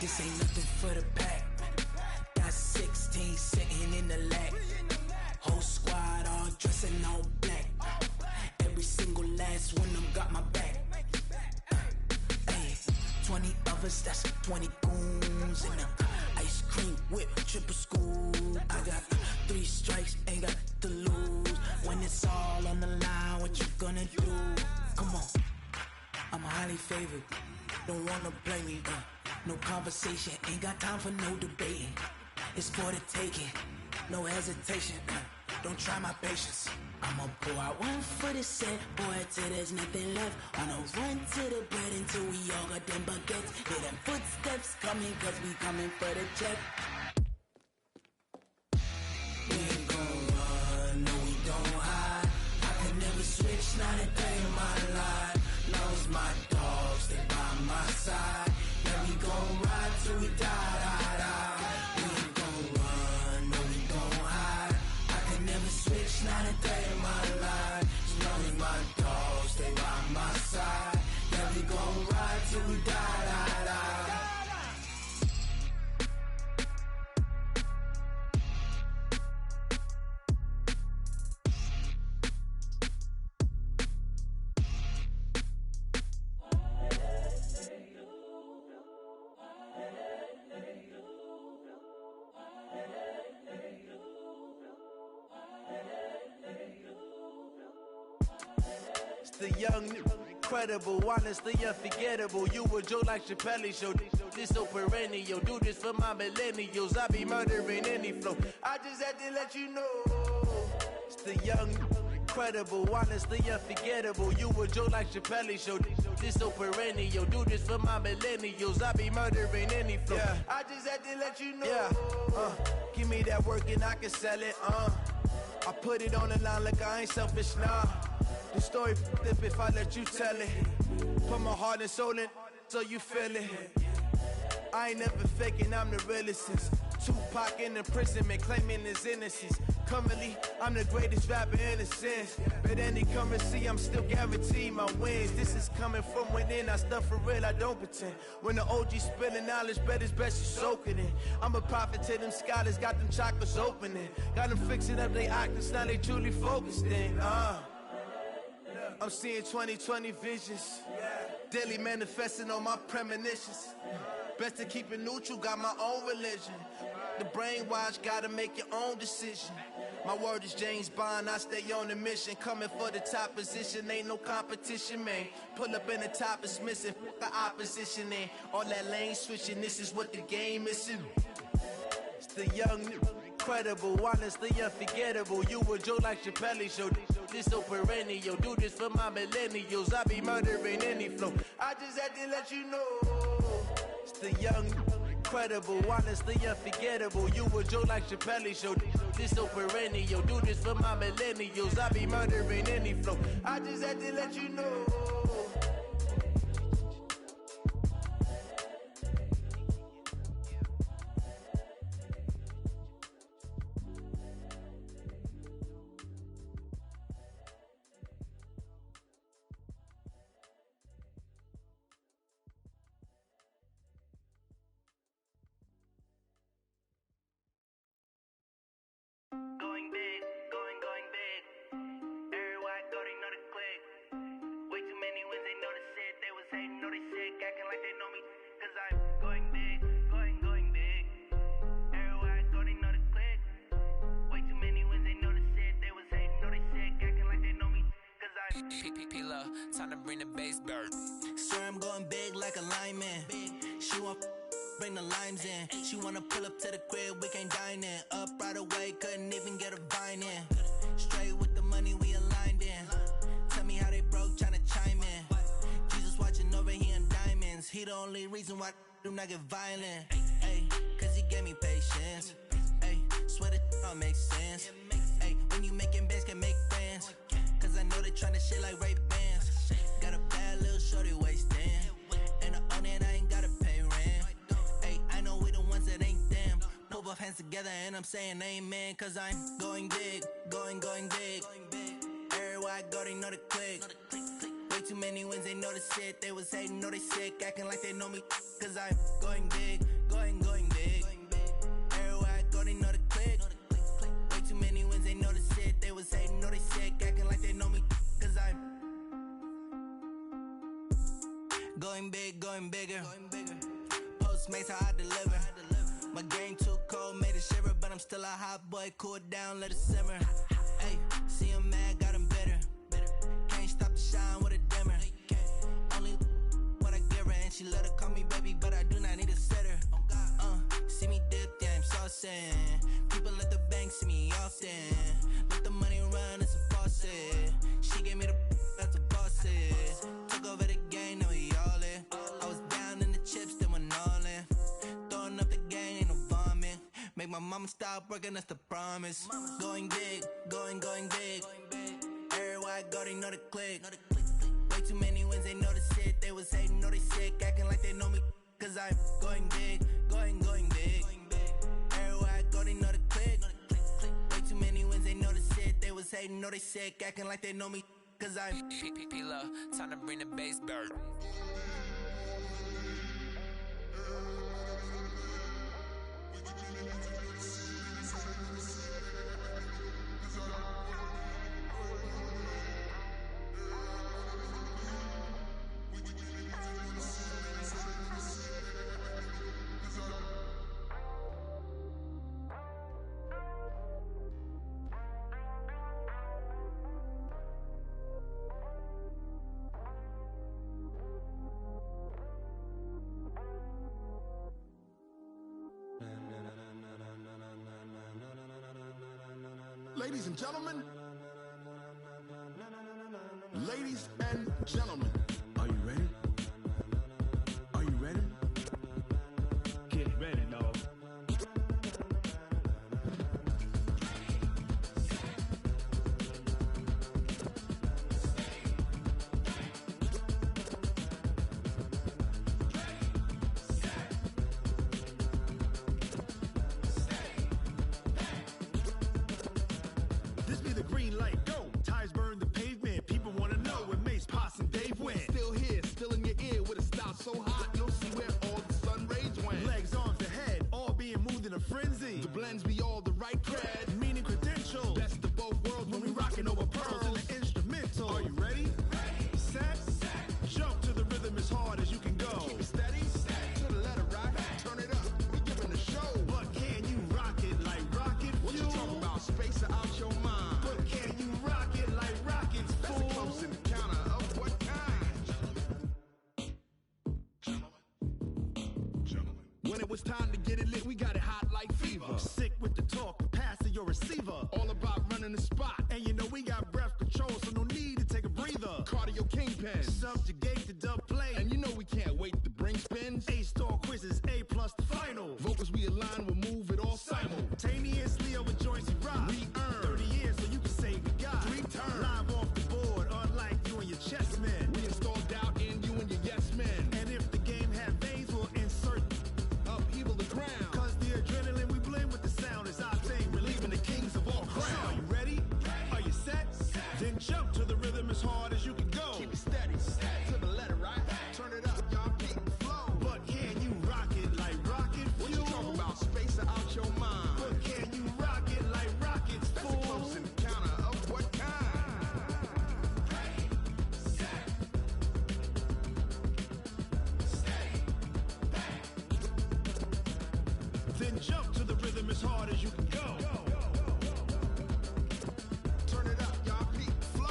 This ain't nothing for the pack. Got 16 sitting in the lag. Whole squad all dressing all black. Every single last one of them got my back. 20 of us, that's 20 goons in the ice cream whip, triple scoop. I got 3 strikes, ain't got to lose. When it's all on the line, what you gonna do? Come on, I'm highly favored. Don't wanna play me, no conversation, ain't got time for no debating. It's for the taking, no hesitation. Don't try my patience. I'ma pour out one for the set, boy, till there's nothing left. Wanna run to the bread until we all got them baguettes. Hear them footsteps coming, cause we coming for the check. We ain't gon' run, no we don't hide. I can never switch, not a day in my life. Long as my dogs stay by my side. Yeah, we gon' ride till we die, die, die. We ain't gon' run, no we don't hide. I can never switch, not a day in my life. As long as my dogs stay by my side. Yeah, we gon' ride till we die, die, die. The young, incredible, honestly unforgettable. You a Joe like Chappelle show. This so perennial. Do this for my millennials. I be murdering any flow. I just had to let you know. It's the young, incredible, honestly unforgettable. You a Joe like Chappelle show. This so perennial. Do this for my millennials. I be murdering any flow. Yeah. I just had to let you know. Yeah. Give me that work and I can sell it. I put it on the line like I ain't selfish, nah. The story flip if I let you tell it. Put my heart and soul in so you feel it. I ain't never faking, I'm the realest since Tupac in imprisonment, claiming his innocence. Currently, I'm the greatest rapper in a sense. But any currency, I'm still guaranteed my wins. This is coming from within, I stuff for real, I don't pretend. When the OG spilling knowledge, bet it's best you soak it in. I'm a prophet to them scholars, got them chakras opening. Got them fixing up they octaves, now they truly focused in. I'm seeing 2020 visions, daily manifesting on my premonitions. Best to keep it neutral, got my own religion. The brainwash, gotta make your own decision. My word is James Bond, I stay on the mission. Coming for the top position, ain't no competition, man. Pull up in the top, it's missing, the opposition in. All that lane switching, this is what the game is in. It's the young, incredible, honestly unforgettable. You a Joe like Chappelle show. This so perennial. Do this for my millennials. I be murdering any flow. I just had to let you know. It's the young, incredible, honestly unforgettable. You a Joe like Chappelle show. This so perennial. Do this for my millennials. I be murdering any flow. I just had to let you know. Going big, going big. Everywhere I go, they know the click. Way too many wins, they know the shit. They was hating, know they sick, acting like they know me. Cause I'm going big, going big. Everywhere I go, they know the click. Way too many wins, they know the shit. They was hating, know they sick, acting like they know me. Cause I'm P-P-P-Love, time to bring the bass bird. Swear I'm going big like a lineman. She want bring the limes in. She wanna pull up to the crib, we can't dine in. Up right away, couldn't even get a vine in. Straight with the money, we aligned in. Tell me how they broke, tryna chime in. Jesus watching over here in diamonds. He the only reason why do not get violent. Ay, cause he gave me patience. Ay, swear that don't make sense. Ay, when you making bands, can make friends. Cause I know they tryna shit like Ray Bans. Got a bad little shorty wasting. And I own it, I ain't gotta pay rent. Ay, I know we the ones that ain't them. Pull both hands together and I'm saying amen. Cause I'm going big, going big. Everywhere I go, they know the click. Way too many wins, they know the shit. They was hating, know they sick, acting like they know me. Cause I'm going big, going big. Everywhere I go, they know the click. Way too many wins, they know the shit. They was hating, know they sick, acting like they know me. Cause I'm going big, going bigger. Postmates how I deliver. My game too cold, made it shiver, but I'm still a hot boy. Cool it down, let it simmer. Hey, see him mad, got him bitter. Can't stop the shine with a dimmer. Only what I give her, and she let her call me baby, but I do not need a sitter. See me dip, yeah, I'm saucing. People at the bank see me often. Let the money run, it's a faucet. She gave me the that's a boss it. Took over the game, now we all in. I was down in the chips, then went all in. Throwing up the game, ain't no vomit. Make my mama stop working, that's the promise. Going big, going big. Everywhere I go, they know the click. Way too many wins, they know the shit. They was hating, know they sick, acting like they know me. Cause I'm going big, going big. Everywhere I go, they know the click. Way too many wins, they know the shit. They was hating, know they sick, acting like they know me. Cause I'm P-P-P-Love, time to bring the bass bird. Ladies and gentlemen, ladies and gentlemen, are you ready? Are you ready? Get ready, dog. This be the green light, go. Tires burn the pavement. People want to know where Mace, Potts, and Dave went. Still here, still in your ear with a style so hot, you'll see where all the sun rays went. Legs, arms, and head, all being moved in a frenzy. The blends be all the right cred, meaning credentials. Best of both worlds when we rocking over pearls in the instrumental. Are you ready? Set, jump to the rhythm as hard as you can go. Keep it steady, to the letter right. Turn it up, we giving the show. But can you rock it like rocket fuel? What you talking about? Space out your mind. But can you rock it like rockets, fool? That's a close encounter of what kind? Gentlemen. When it was time to get it lit, we got it hot like fever. Sick with the talk, pass to your receiver. All about running the spot. And you know we got breath control, so no need to take a breather. Cardio kingpin, subjugate the dub play. And you know we can't wait to bring spins. A-star quizzes, A+ the final. Vocals we align, we'll move it all simultaneously over joints we rock. We earn 30 years so you can say we got 3 turns. Live off the board, unlike you and your chess men. We install doubt in you and your yes men. And if the game had veins, we'll insert upheaval the ground. Cause the adrenaline we blend with the sound is our thing, relieving the kings of all crowns. So are you ready? Are you set? Then jump to the rhythm as hard as you can go. Keep it steady, to the letter right. Turn it up, y'all keep the flow. But can you rock it like rocket fuel? What you talking about? Space out your mind. But can you rock it like rockets, fool? That's a close encounter of what kind? Then jump to the rhythm as hard as you can go. Turn it up, y'all keep the flow.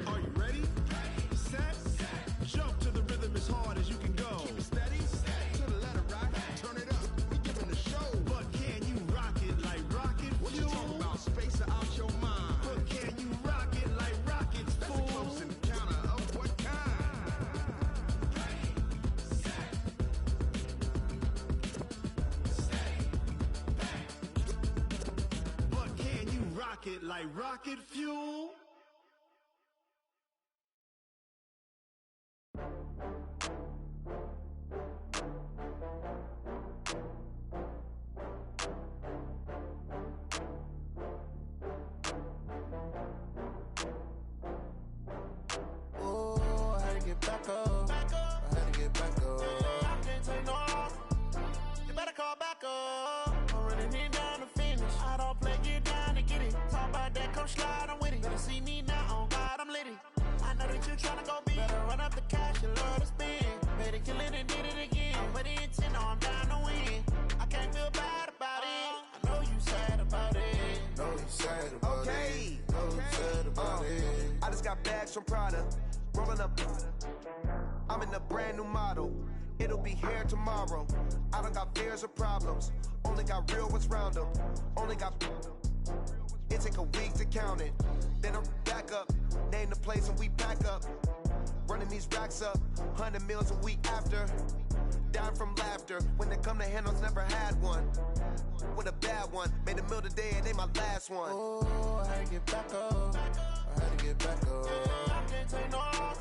Are you ready? Set, jump to the rhythm as hard as you can go. rocket like rocket fuel. Oh, I had to get back up. I had to get back up. I can't take no loss. You better call back up. I'm running it down to finish. I don't play, get down to get it. Talk about that, come slide, I'm with it. Better see me now, on God, I'm litty. I know that you tryna go big. Better run up the cash, you love to spend. Better kill it and did it again. But the intent, no, I'm down to win. I can't feel bad about it. I know you sad about it. Know you sad about it. Know you sad about it. I just got bags from Prada, rolling up. I'm in a brand new model. It'll be here tomorrow. I don't got fears or problems. Only got real ones round them. Only got. It take a week to count it. Then I'm back up. Name the place and we pack up. Running these racks up. 100 meals a week after. Down from laughter. When they come to handles, never had one. With a bad one. Made a meal today and they my last one. Oh, I had to get back up. I had to get back up. I can't take no loss.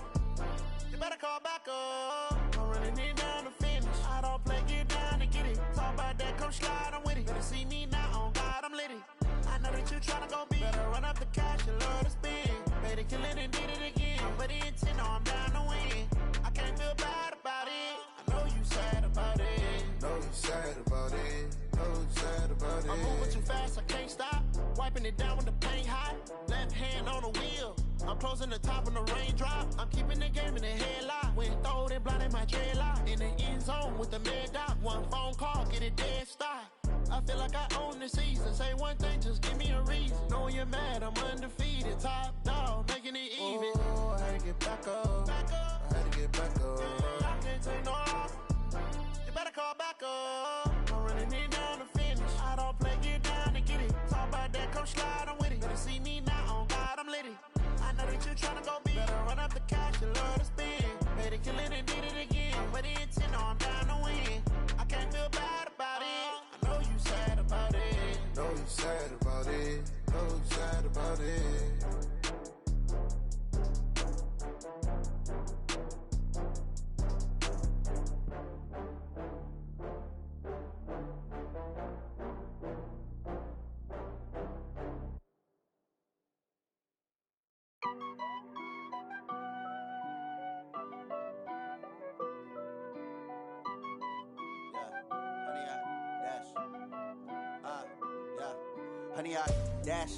You better call back up. I'm running it down to finish. I don't play, get down to get it. Talk about that, come slide, I'm with it. Better see me now, on God, I'm litty. I know that you tryna go big. Better run up the cash, you love to spend. Better kill it and did it again. But the intent, no, I'm down to win. I can't feel bad about it. I know you sad about it. Know you sad about it. Know you sad about it. I'm moving too fast, I can't stop. Wiping it down with the paint hot. Left hand on the wheel. I'm closing the top when the raindrop. I'm keeping the game in the headlock. When throwed and blinded my dreadlock. In the end zone with the mad dot. One phone call, get it dead stop. I feel like I own the season. Say one thing, just give me a reason. Knowing you're mad, I'm undefeated. Top dog, making it even. Oh, I had to get back up. I had to get back up. I can't take no loss. You better call back up. I'm running it down to finish. I don't play, get down to get it. Talk about that, come slide, I'm with it. Better see me now, on God, I'm litty. I know that you tryna go big. Better run up the cash, you love to spend. Better kill it and did it again. But the intent, no, I'm down to win. I can't feel bad about it. I know you sad about it. Know you sad about it. Know you sad about it. Honey, I dash,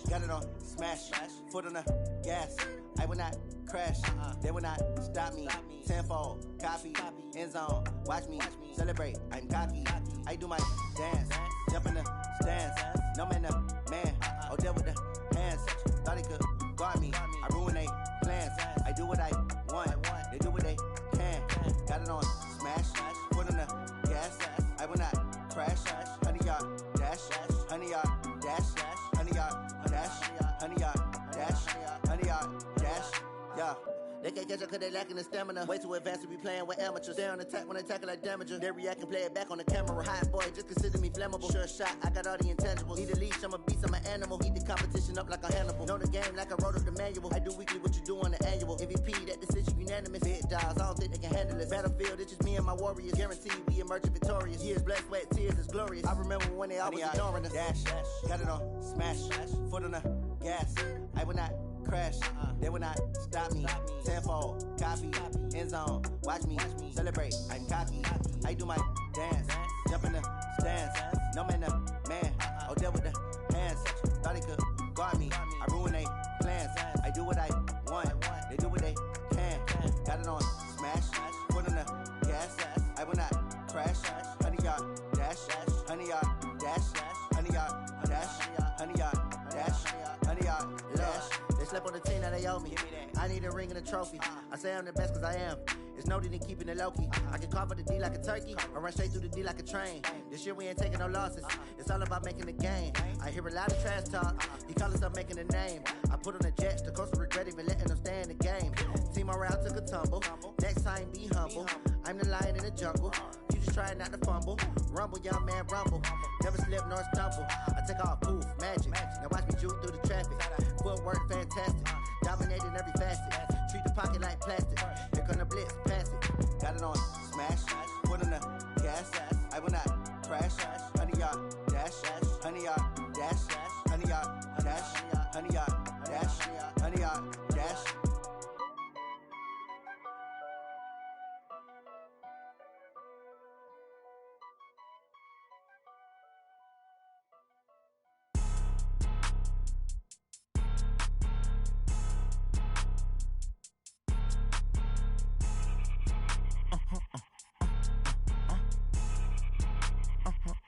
got it on smash, foot on the gas. I will not crash, they will not stop me. Tenfold, copy, end zone, watch me celebrate. I'm cocky, I do my dance, jump in the stands. No man, man, oh there with the hands. Thought he could guard me, I ruin they plans. I do what I want, they do what they can. Got it on smash, foot on the gas. I will not crash, honey, yard dash, honey, yard dash, honey, yard dash, honey, yard dash, honey, yard dash, yeah. They can't catch up cause they lacking the stamina. Way too advanced to be playing with amateurs. Stay on attack when they tackle like damager. They react and play it back on the camera. Hot boy, just consider me flammable. Sure shot, I got all the intangibles. Need a leash, I'm a beast, I'm an animal. Eat the competition up like a Hannibal. Know the game like I wrote up the manual. I do weekly what you do on the annual. MVP, that decision unanimous. Hit dials, I don't think they can handle it. Battlefield, it's just me and my warriors. Guaranteed we emerge victorious. Years, blood, sweat, tears is glorious. I remember when they always ignoring us. Dash, got it on smash, foot on the gas. I will not crash, they will not stop me. Tenfold, copy, end zone, watch me celebrate. I'm cocky, I do my dance, jump in the stands. No man, man, oh there with the hands. Thought he could guard me, I ruin they plans. I do what I want, they do what they can. Got it on smash, foot on the gas. I will not crash, honey yard dash, honey yard dash, honey yard dash, honey yard dash, honey yard dash. They slept on the team that they owe me. I need a ring and a trophy. I say I'm the best cause I am. It's noted in keeping it low-key. I can carve up the D like a turkey, or run straight through the D like a train. This year we ain't taking no losses. It's all about making the game. I hear a lot of trash talk. He call himself making a name. I put on the Jets, the coast regret even letting them stay in the game. Team morale took a tumble. Next time be humble. I'm the lion in the jungle. You just trying not to fumble. Rumble, young man, rumble. Never slip nor stumble. I take off, poof, magic. Now watch me juke through the traffic. Footwork fantastic. Dominating every facet. Treat the pocket like plastic. Here come the blitz, pass it. Got it on smash. Put on the gas. I will not crash. Honey yard dash. Honey yard dash. Honey yard dash. Honey yard dash. Honey yard dash.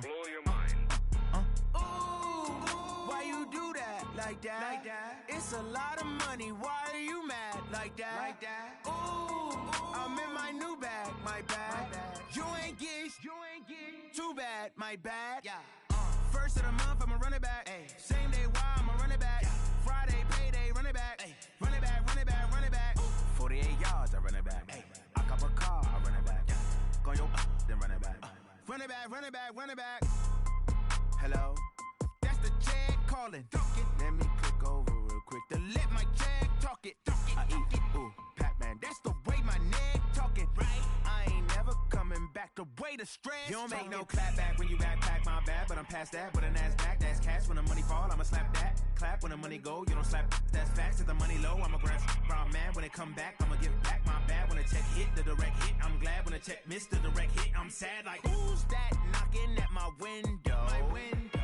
Blow your mind. Why you do that like that? It's a lot of money. Why are you mad like that? Ooh, I'm in my new bag, my bad. You ain't get too bad, my bad. First of the month, I'ma run it back. Same day, why I'ma run it back. Friday, payday, run it back. Run it back, run it back, run it back. 48 yards, I run it back. I cop a car, I run it back. Go your then run it back. Run it back, run it back, run it back. Hello? That's the check calling. Let me click over real quick to let my check talk it. I eat it, ooh, Pac-Man. That's the way my neck talking. Right? I ain't never coming back. The way the stress. You don't make no clap back when you backpack, my bad. But I'm past that with a NASDAQ. That's cash. When the money fall, I'ma slap that. Clap when the money go. You don't slap. That's facts. If the money low, I'ma grab brown man. When it come back, I'ma give back my bad. When the check hit, the direct hit. I'm glad when the check missed the direct hit. I'm sad like, who's that knocking at my window?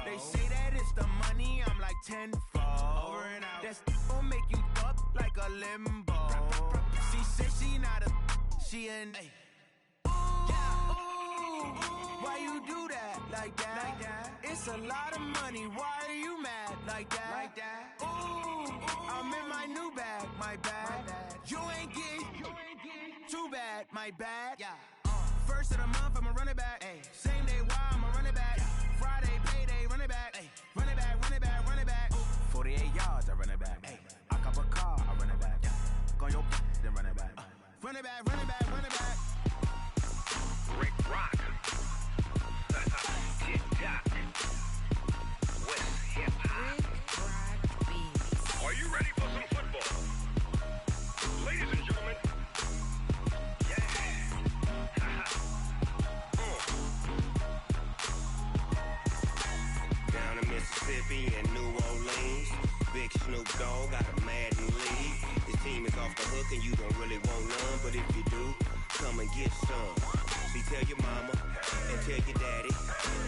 They say that it's the money. I'm like tenfold. Over and out. That's gon' make you up like a limbo. She said she not a. She an. Why you do that like that? It's a lot of money. Why are you mad like that? Ooh, I'm in my new bag, my bad. You ain't get too bad, my bad. First of the month, I'ma run it back. Same day, why I'ma run it back. Friday, payday, run it back. Run it back, run it back, run it back. 48 yards, I run it back. I cop a car, I run it back. Go your then run it back. Run it back, run it back, run it back. Rick Rock. Tick-tock. West hip-hop. Are you ready for some football? Ladies and gentlemen. Down in Mississippi and New Orleans, Big Snoop Dogg got a Madden league. His team is off the hook and you don't really want none, but if you do, come and get some. See, tell your mama and tell your daddy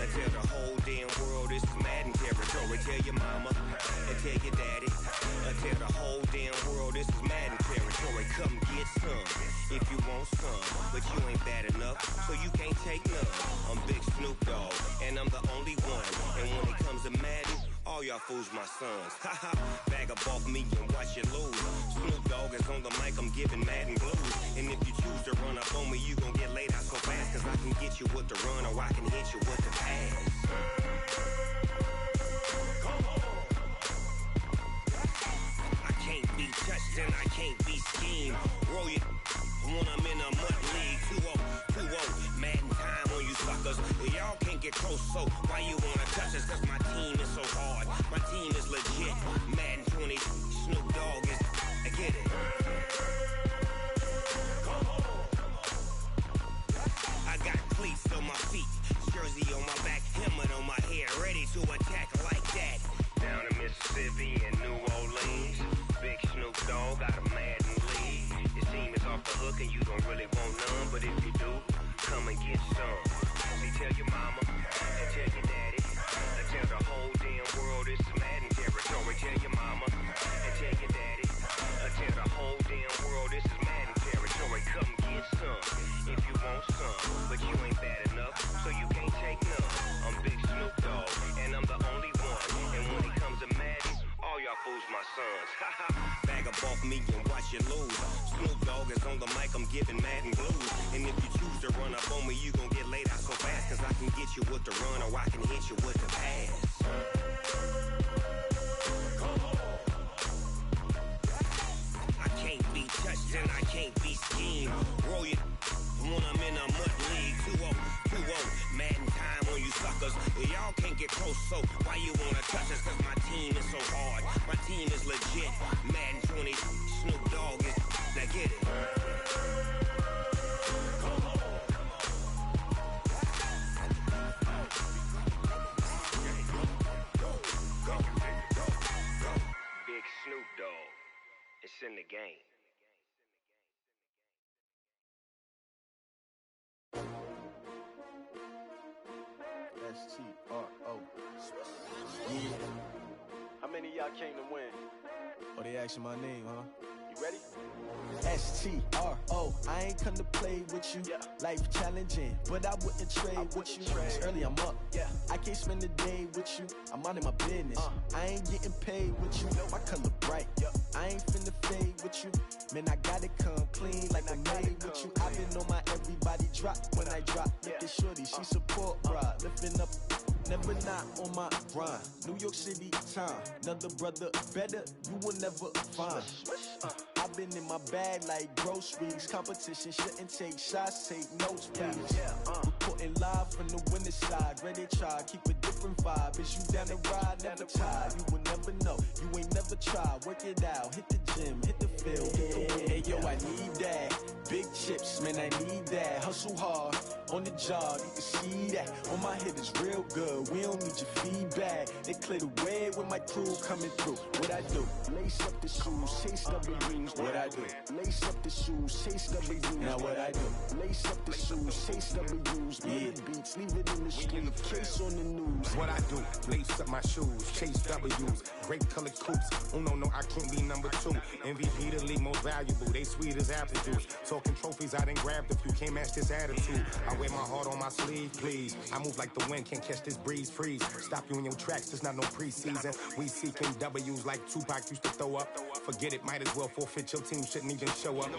and tell the whole damn world this is Madden territory. Tell your mama and tell your daddy and tell the whole damn world this is Madden territory. Come get some if you want some, but you ain't bad enough, so you can't take none. I'm Big Snoop Dogg and I'm the only one. And when it comes to Madden, all y'all fools my sons. Haha, bag up off me and watch you lose. Snoop Dogg is on the mic, I'm giving Madden blues. And if you choose to run up on me, you gon' get laid out so fast. Cause I can get you with the run or I can hit you with the pass. Come on. I can't be touched and I can't be schemed. Roll it when I'm in a mud league. 2-0, Madden time on you suckers. Y'all can't get close, so why you wanna touch us? Cause my team is so hard. My team is legit. Madden 20, Snoop Dogg is. I get it. Come on. I got cleats on my feet, jersey on my back, helmet on my head, ready to attack like that. Down in Mississippi and New Orleans, Big Snoop Dogg got a Madden league. Your team is off the hook and you don't really want none, but if you do, come and get some. See, tell your mama and tell your daddy and tell the whole damn world it's Madden territory. Tell your mama and tell your daddy and tell the whole damn world this is Madden territory. Come get some if you want some, but you ain't bad enough, so you can't take none. I'm Big Snoop Dogg and I'm the only one. And when it comes to Madden, all y'all fools my sons. Bag up off me and watch you lose. Snoop Dogg is like I'm giving Madden blues. And if you choose to run up on me, you gon' get laid out so fast. Cause I can get you with the run or I can hit you with the pass. I can't be touched and I can't be schemed. Roll you when I'm in a mud league. 2-0, Madden time on you suckers. Y'all can't get close, so why you wanna touch us? Cause my team is so hard. My team is legit. Madden 20, Snoop Dogg is. Now get it. Big Snoop Dogg. It's in the game. S-T-R-O. Yeah. How many of y'all came to win? Oh, they asking my name, huh? You ready? S-T-R-O. I ain't come to play with you. Life challenging, but I wouldn't trade with you. It's early, I'm up. I can't spend a day with you. I'm out of my business. I ain't getting paid with you. My color bright. I ain't finna fade with you. Man, I gotta come clean like I made with you. I've been on my everybody drop when I drop. Look at shorty, she support ride. Lifting up, never not on my grind. New York City time, another brother better, you will never find. I've been in my bag like groceries. Competition shouldn't take shots, take notes, please. Reporting live from the winning side. Ready to try, keep a different vibe. Is you down the ride, never tired. You will never know, you ain't never tried. Work it out, hit the gym, hit the field, hit the win. Hey yo, I need that. Big chips, man, I need that. Hustle hard, on the job, you can see that. On my head is real good, we don't need your feedback. They clear the way with my crew coming through. What I do? Lace up the shoes, chase W's. What I do? Lace up the shoes, chase W's. Now what I do? Lace up the shoes, chase W's. Mid beats, leave it in the street, case on the news. What I do? Lace up my shoes, chase W's. Great colored coops. Oh no, I can't be number 2. MVP the league most valuable. They sweet as apple juice. Talking trophies, I done grabbed a few. Can't match this attitude. I wear my heart on my sleeve, please. I move like the wind, can't catch this breeze. Freeze. Stop you in your tracks. There's not no preseason. We seeking W's like Tupac used to throw up. Forget it, might as well forfeit. Your team shouldn't even show up.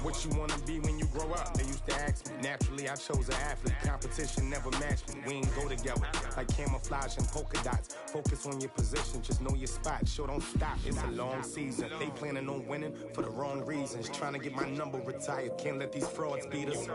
What you wanna be when you grow up? They used to ask me. Naturally, I chose an athlete. Competition never matched me. We ain't go together like camouflage and polka dots. Focus on your position, just know your spot. Sure, don't stop. It's a long season. They planning on winning for the wrong reasons. Trying to get my number retired. Can't let these frauds beat us.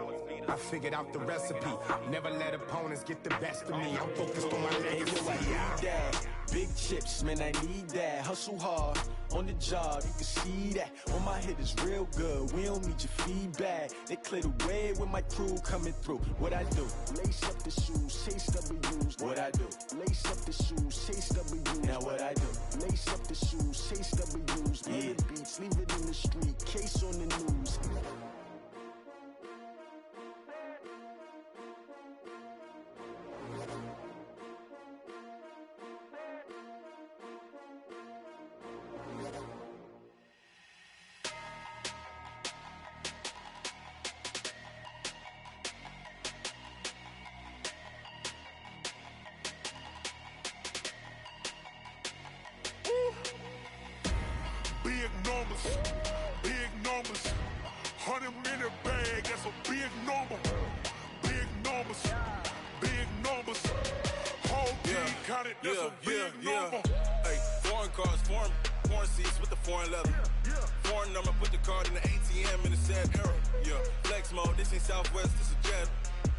I figured out the recipe. Never let opponents get the best of me. I'm focused on my legacy. I need that. Big chips, man, I need that. Hustle hard, on the job, you can see that. On my head is real good, we don't need your feedback. They clear the way with my crew coming through. What I do? Lace up the shoes, chase W's. What I do? Lace up the shoes, chase W's. Now what I do? Lace up the shoes, chase W's. Mid beats, leave it in the street, case on the news. Big numbers, 100 in the bag, that's a big number. Big numbers, whole team counted, that's a big number. Hey, foreign cars, foreign seats with the foreign leather. Foreign number, put the card in the ATM in the sad era. Yeah, flex mode, this ain't Southwest, this is Jet.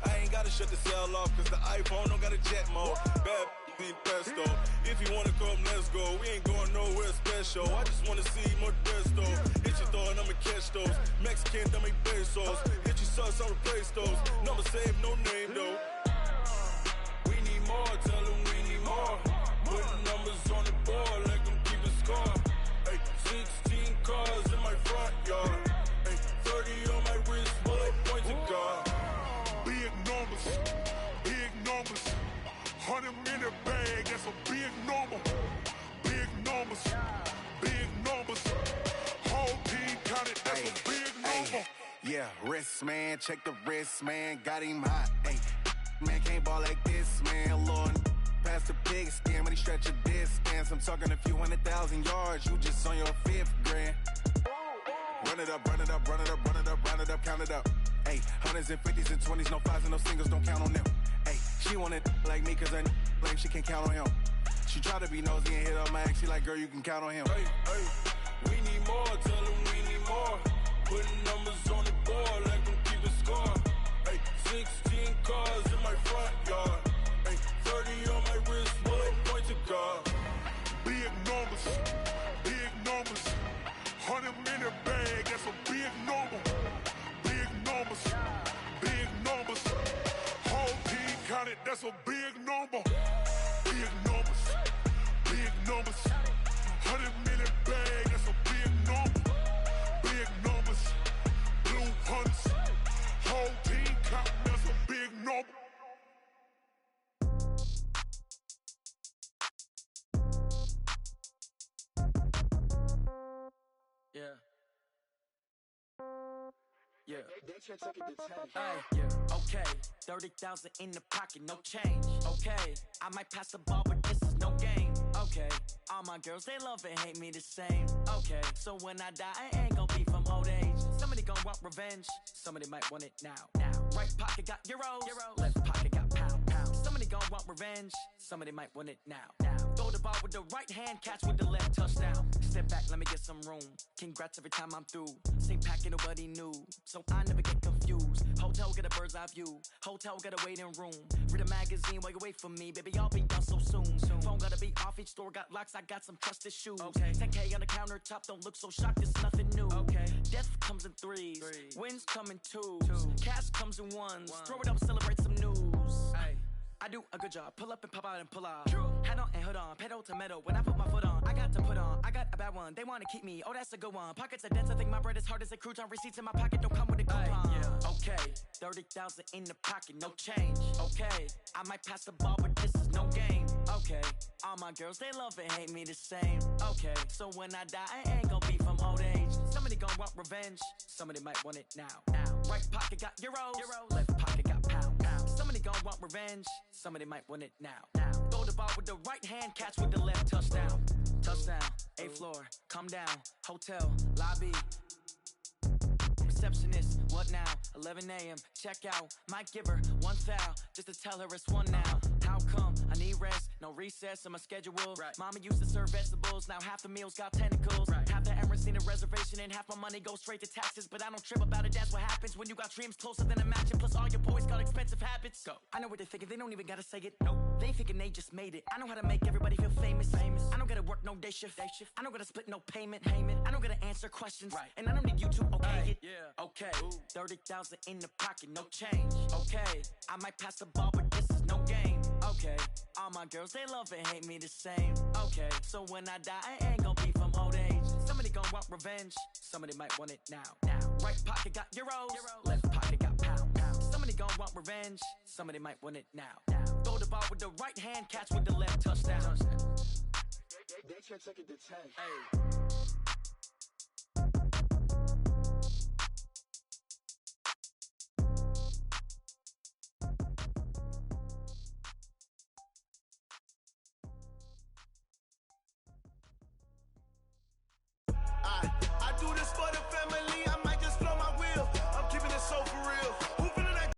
I ain't gotta shut the cell off, cause the iPhone don't got a jet mode. Bad need pesto. If you wanna come, let's go. We ain't going nowhere special. I just wanna see more Modesto. Hit your thought, I'ma catch those. Mexican, dummy pesos. Hit your sauce, I'll replace those. Number save, no name though. We need more, tell them we need more. Putting numbers on the board, like I'm keeping score. Hey, 16 cars in my front yard. Hey, 30 on my wrist, bullet point to God. Big numbers, 100 in the bag, that's a big number. Big numbers, whole team counted, that's a big number. Yeah, wrist man, check the wrist man, got him hot. Ay, man can't ball like this, man. Lord, past the pig skin when he stretch a distance. I'm talking a few 100,000 yards, you just on your 5th grand. Run it up, run it up, run it up, run it up, round it up, count it up. Ayy, hundreds and fifties and 20s, no fives and no singles, don't count on them. Ayy, she want it like me, cause her like she can't count on him. She try to be nosy and hit up my ex, she like, girl, you can count on him. Hey, hey, we need more, tell them we need more. Putting numbers on the board, like them keeping score. Hey, 16 cars in my front yard. Hey, 30 on my wrist, one point to God. Big numbers, big numbers. 100 minute bag, that's a big number. Big numbers, big numbers. Whole team counted, that's a big number. Big numbers, big numbers. 100 minute bag, that's a big number. Big numbers, blue hunts. Whole team counting, that's a big number. Yeah. Yeah. Hey, yeah. Okay. 30,000 in the pocket, no change. Okay. I might pass the ball, but this is no game. Okay. All my girls, they love and hate me the same. Okay. So when I die, I ain't gonna be from old age. Somebody gon' want revenge. Somebody might want it now. Right pocket got euros. Left pocket got pound. Somebody gon' want revenge. Somebody might want it now. Throw the ball with the right hand, catch with the left, touchdown. Step back, let me get some room. Congrats every time I'm through. Same packet, nobody knew, so I never get confused. Hotel get a bird's eye view. Hotel get a waiting room. Read a magazine while you wait for me, baby. I'll be done so soon. Phone gotta be off. Each store got locks. I got some trusted shoes. Okay. 10K on the countertop. Don't look so shocked. It's nothing new. Okay. Death comes in threes. Wins come in twos. Cash comes in ones. Throw it up, celebrate some news. Hey. I do a good job, pull up and pop out and pull out. Head on and hood on, pedal to metal. When I put my foot on, I got to put on. I got a bad one, they wanna keep me. Oh, that's a good one. Pockets are dense, I think my bread is hard as a crouton. Receipts in my pocket don't come with a coupon. Yeah. Okay, 30,000 in the pocket, no change. Okay, I might pass the ball, but this is no game. Okay, all my girls, they love and hate me the same. Okay, so when I die, I ain't gonna be from old age. Somebody gon' want revenge, somebody might want it now. Right pocket got euros, left pocket got pound. Somebody gon' want revenge, somebody might want it now. Throw the ball with the right hand, catch with the left, touchdown. Touchdown, 8th floor, come down, hotel, lobby. Receptionist, what now? 11 a.m., check out. Might give her one foul, just to tell her it's one now. How come? I need rest, no recess in my schedule. Mama used to serve vegetables, now half the meals got tentacles. Half the Emirates need a reservation and half my money goes straight to taxes. But I don't trip about it, that's what happens when you got dreams closer than a match. And plus all your boys got expensive habits. Go. I know what they're thinking, they don't even gotta say it. Nope. They thinking they just made it. I know how to make everybody feel famous. I don't gotta work no day shift. I don't gotta split no payment. I don't gotta answer questions. And I don't need you to okay it. Yeah. Okay. 30,000 in the pocket, no change. Okay. I might pass the ball, but this is no game. Okay. All my girls, they love and hate me the same. Okay. So when I die, I ain't gonna be from old age. Somebody gon' want revenge. Somebody might want it now. Right pocket got euros. Left pocket got pound. Somebody gon' want revenge. Somebody might want it now. Throw the ball with the right hand, catch with the left, touchdown. They check it to 10. Hey. I do this for the family, I might just blow my wheel. I'm keeping it so for real.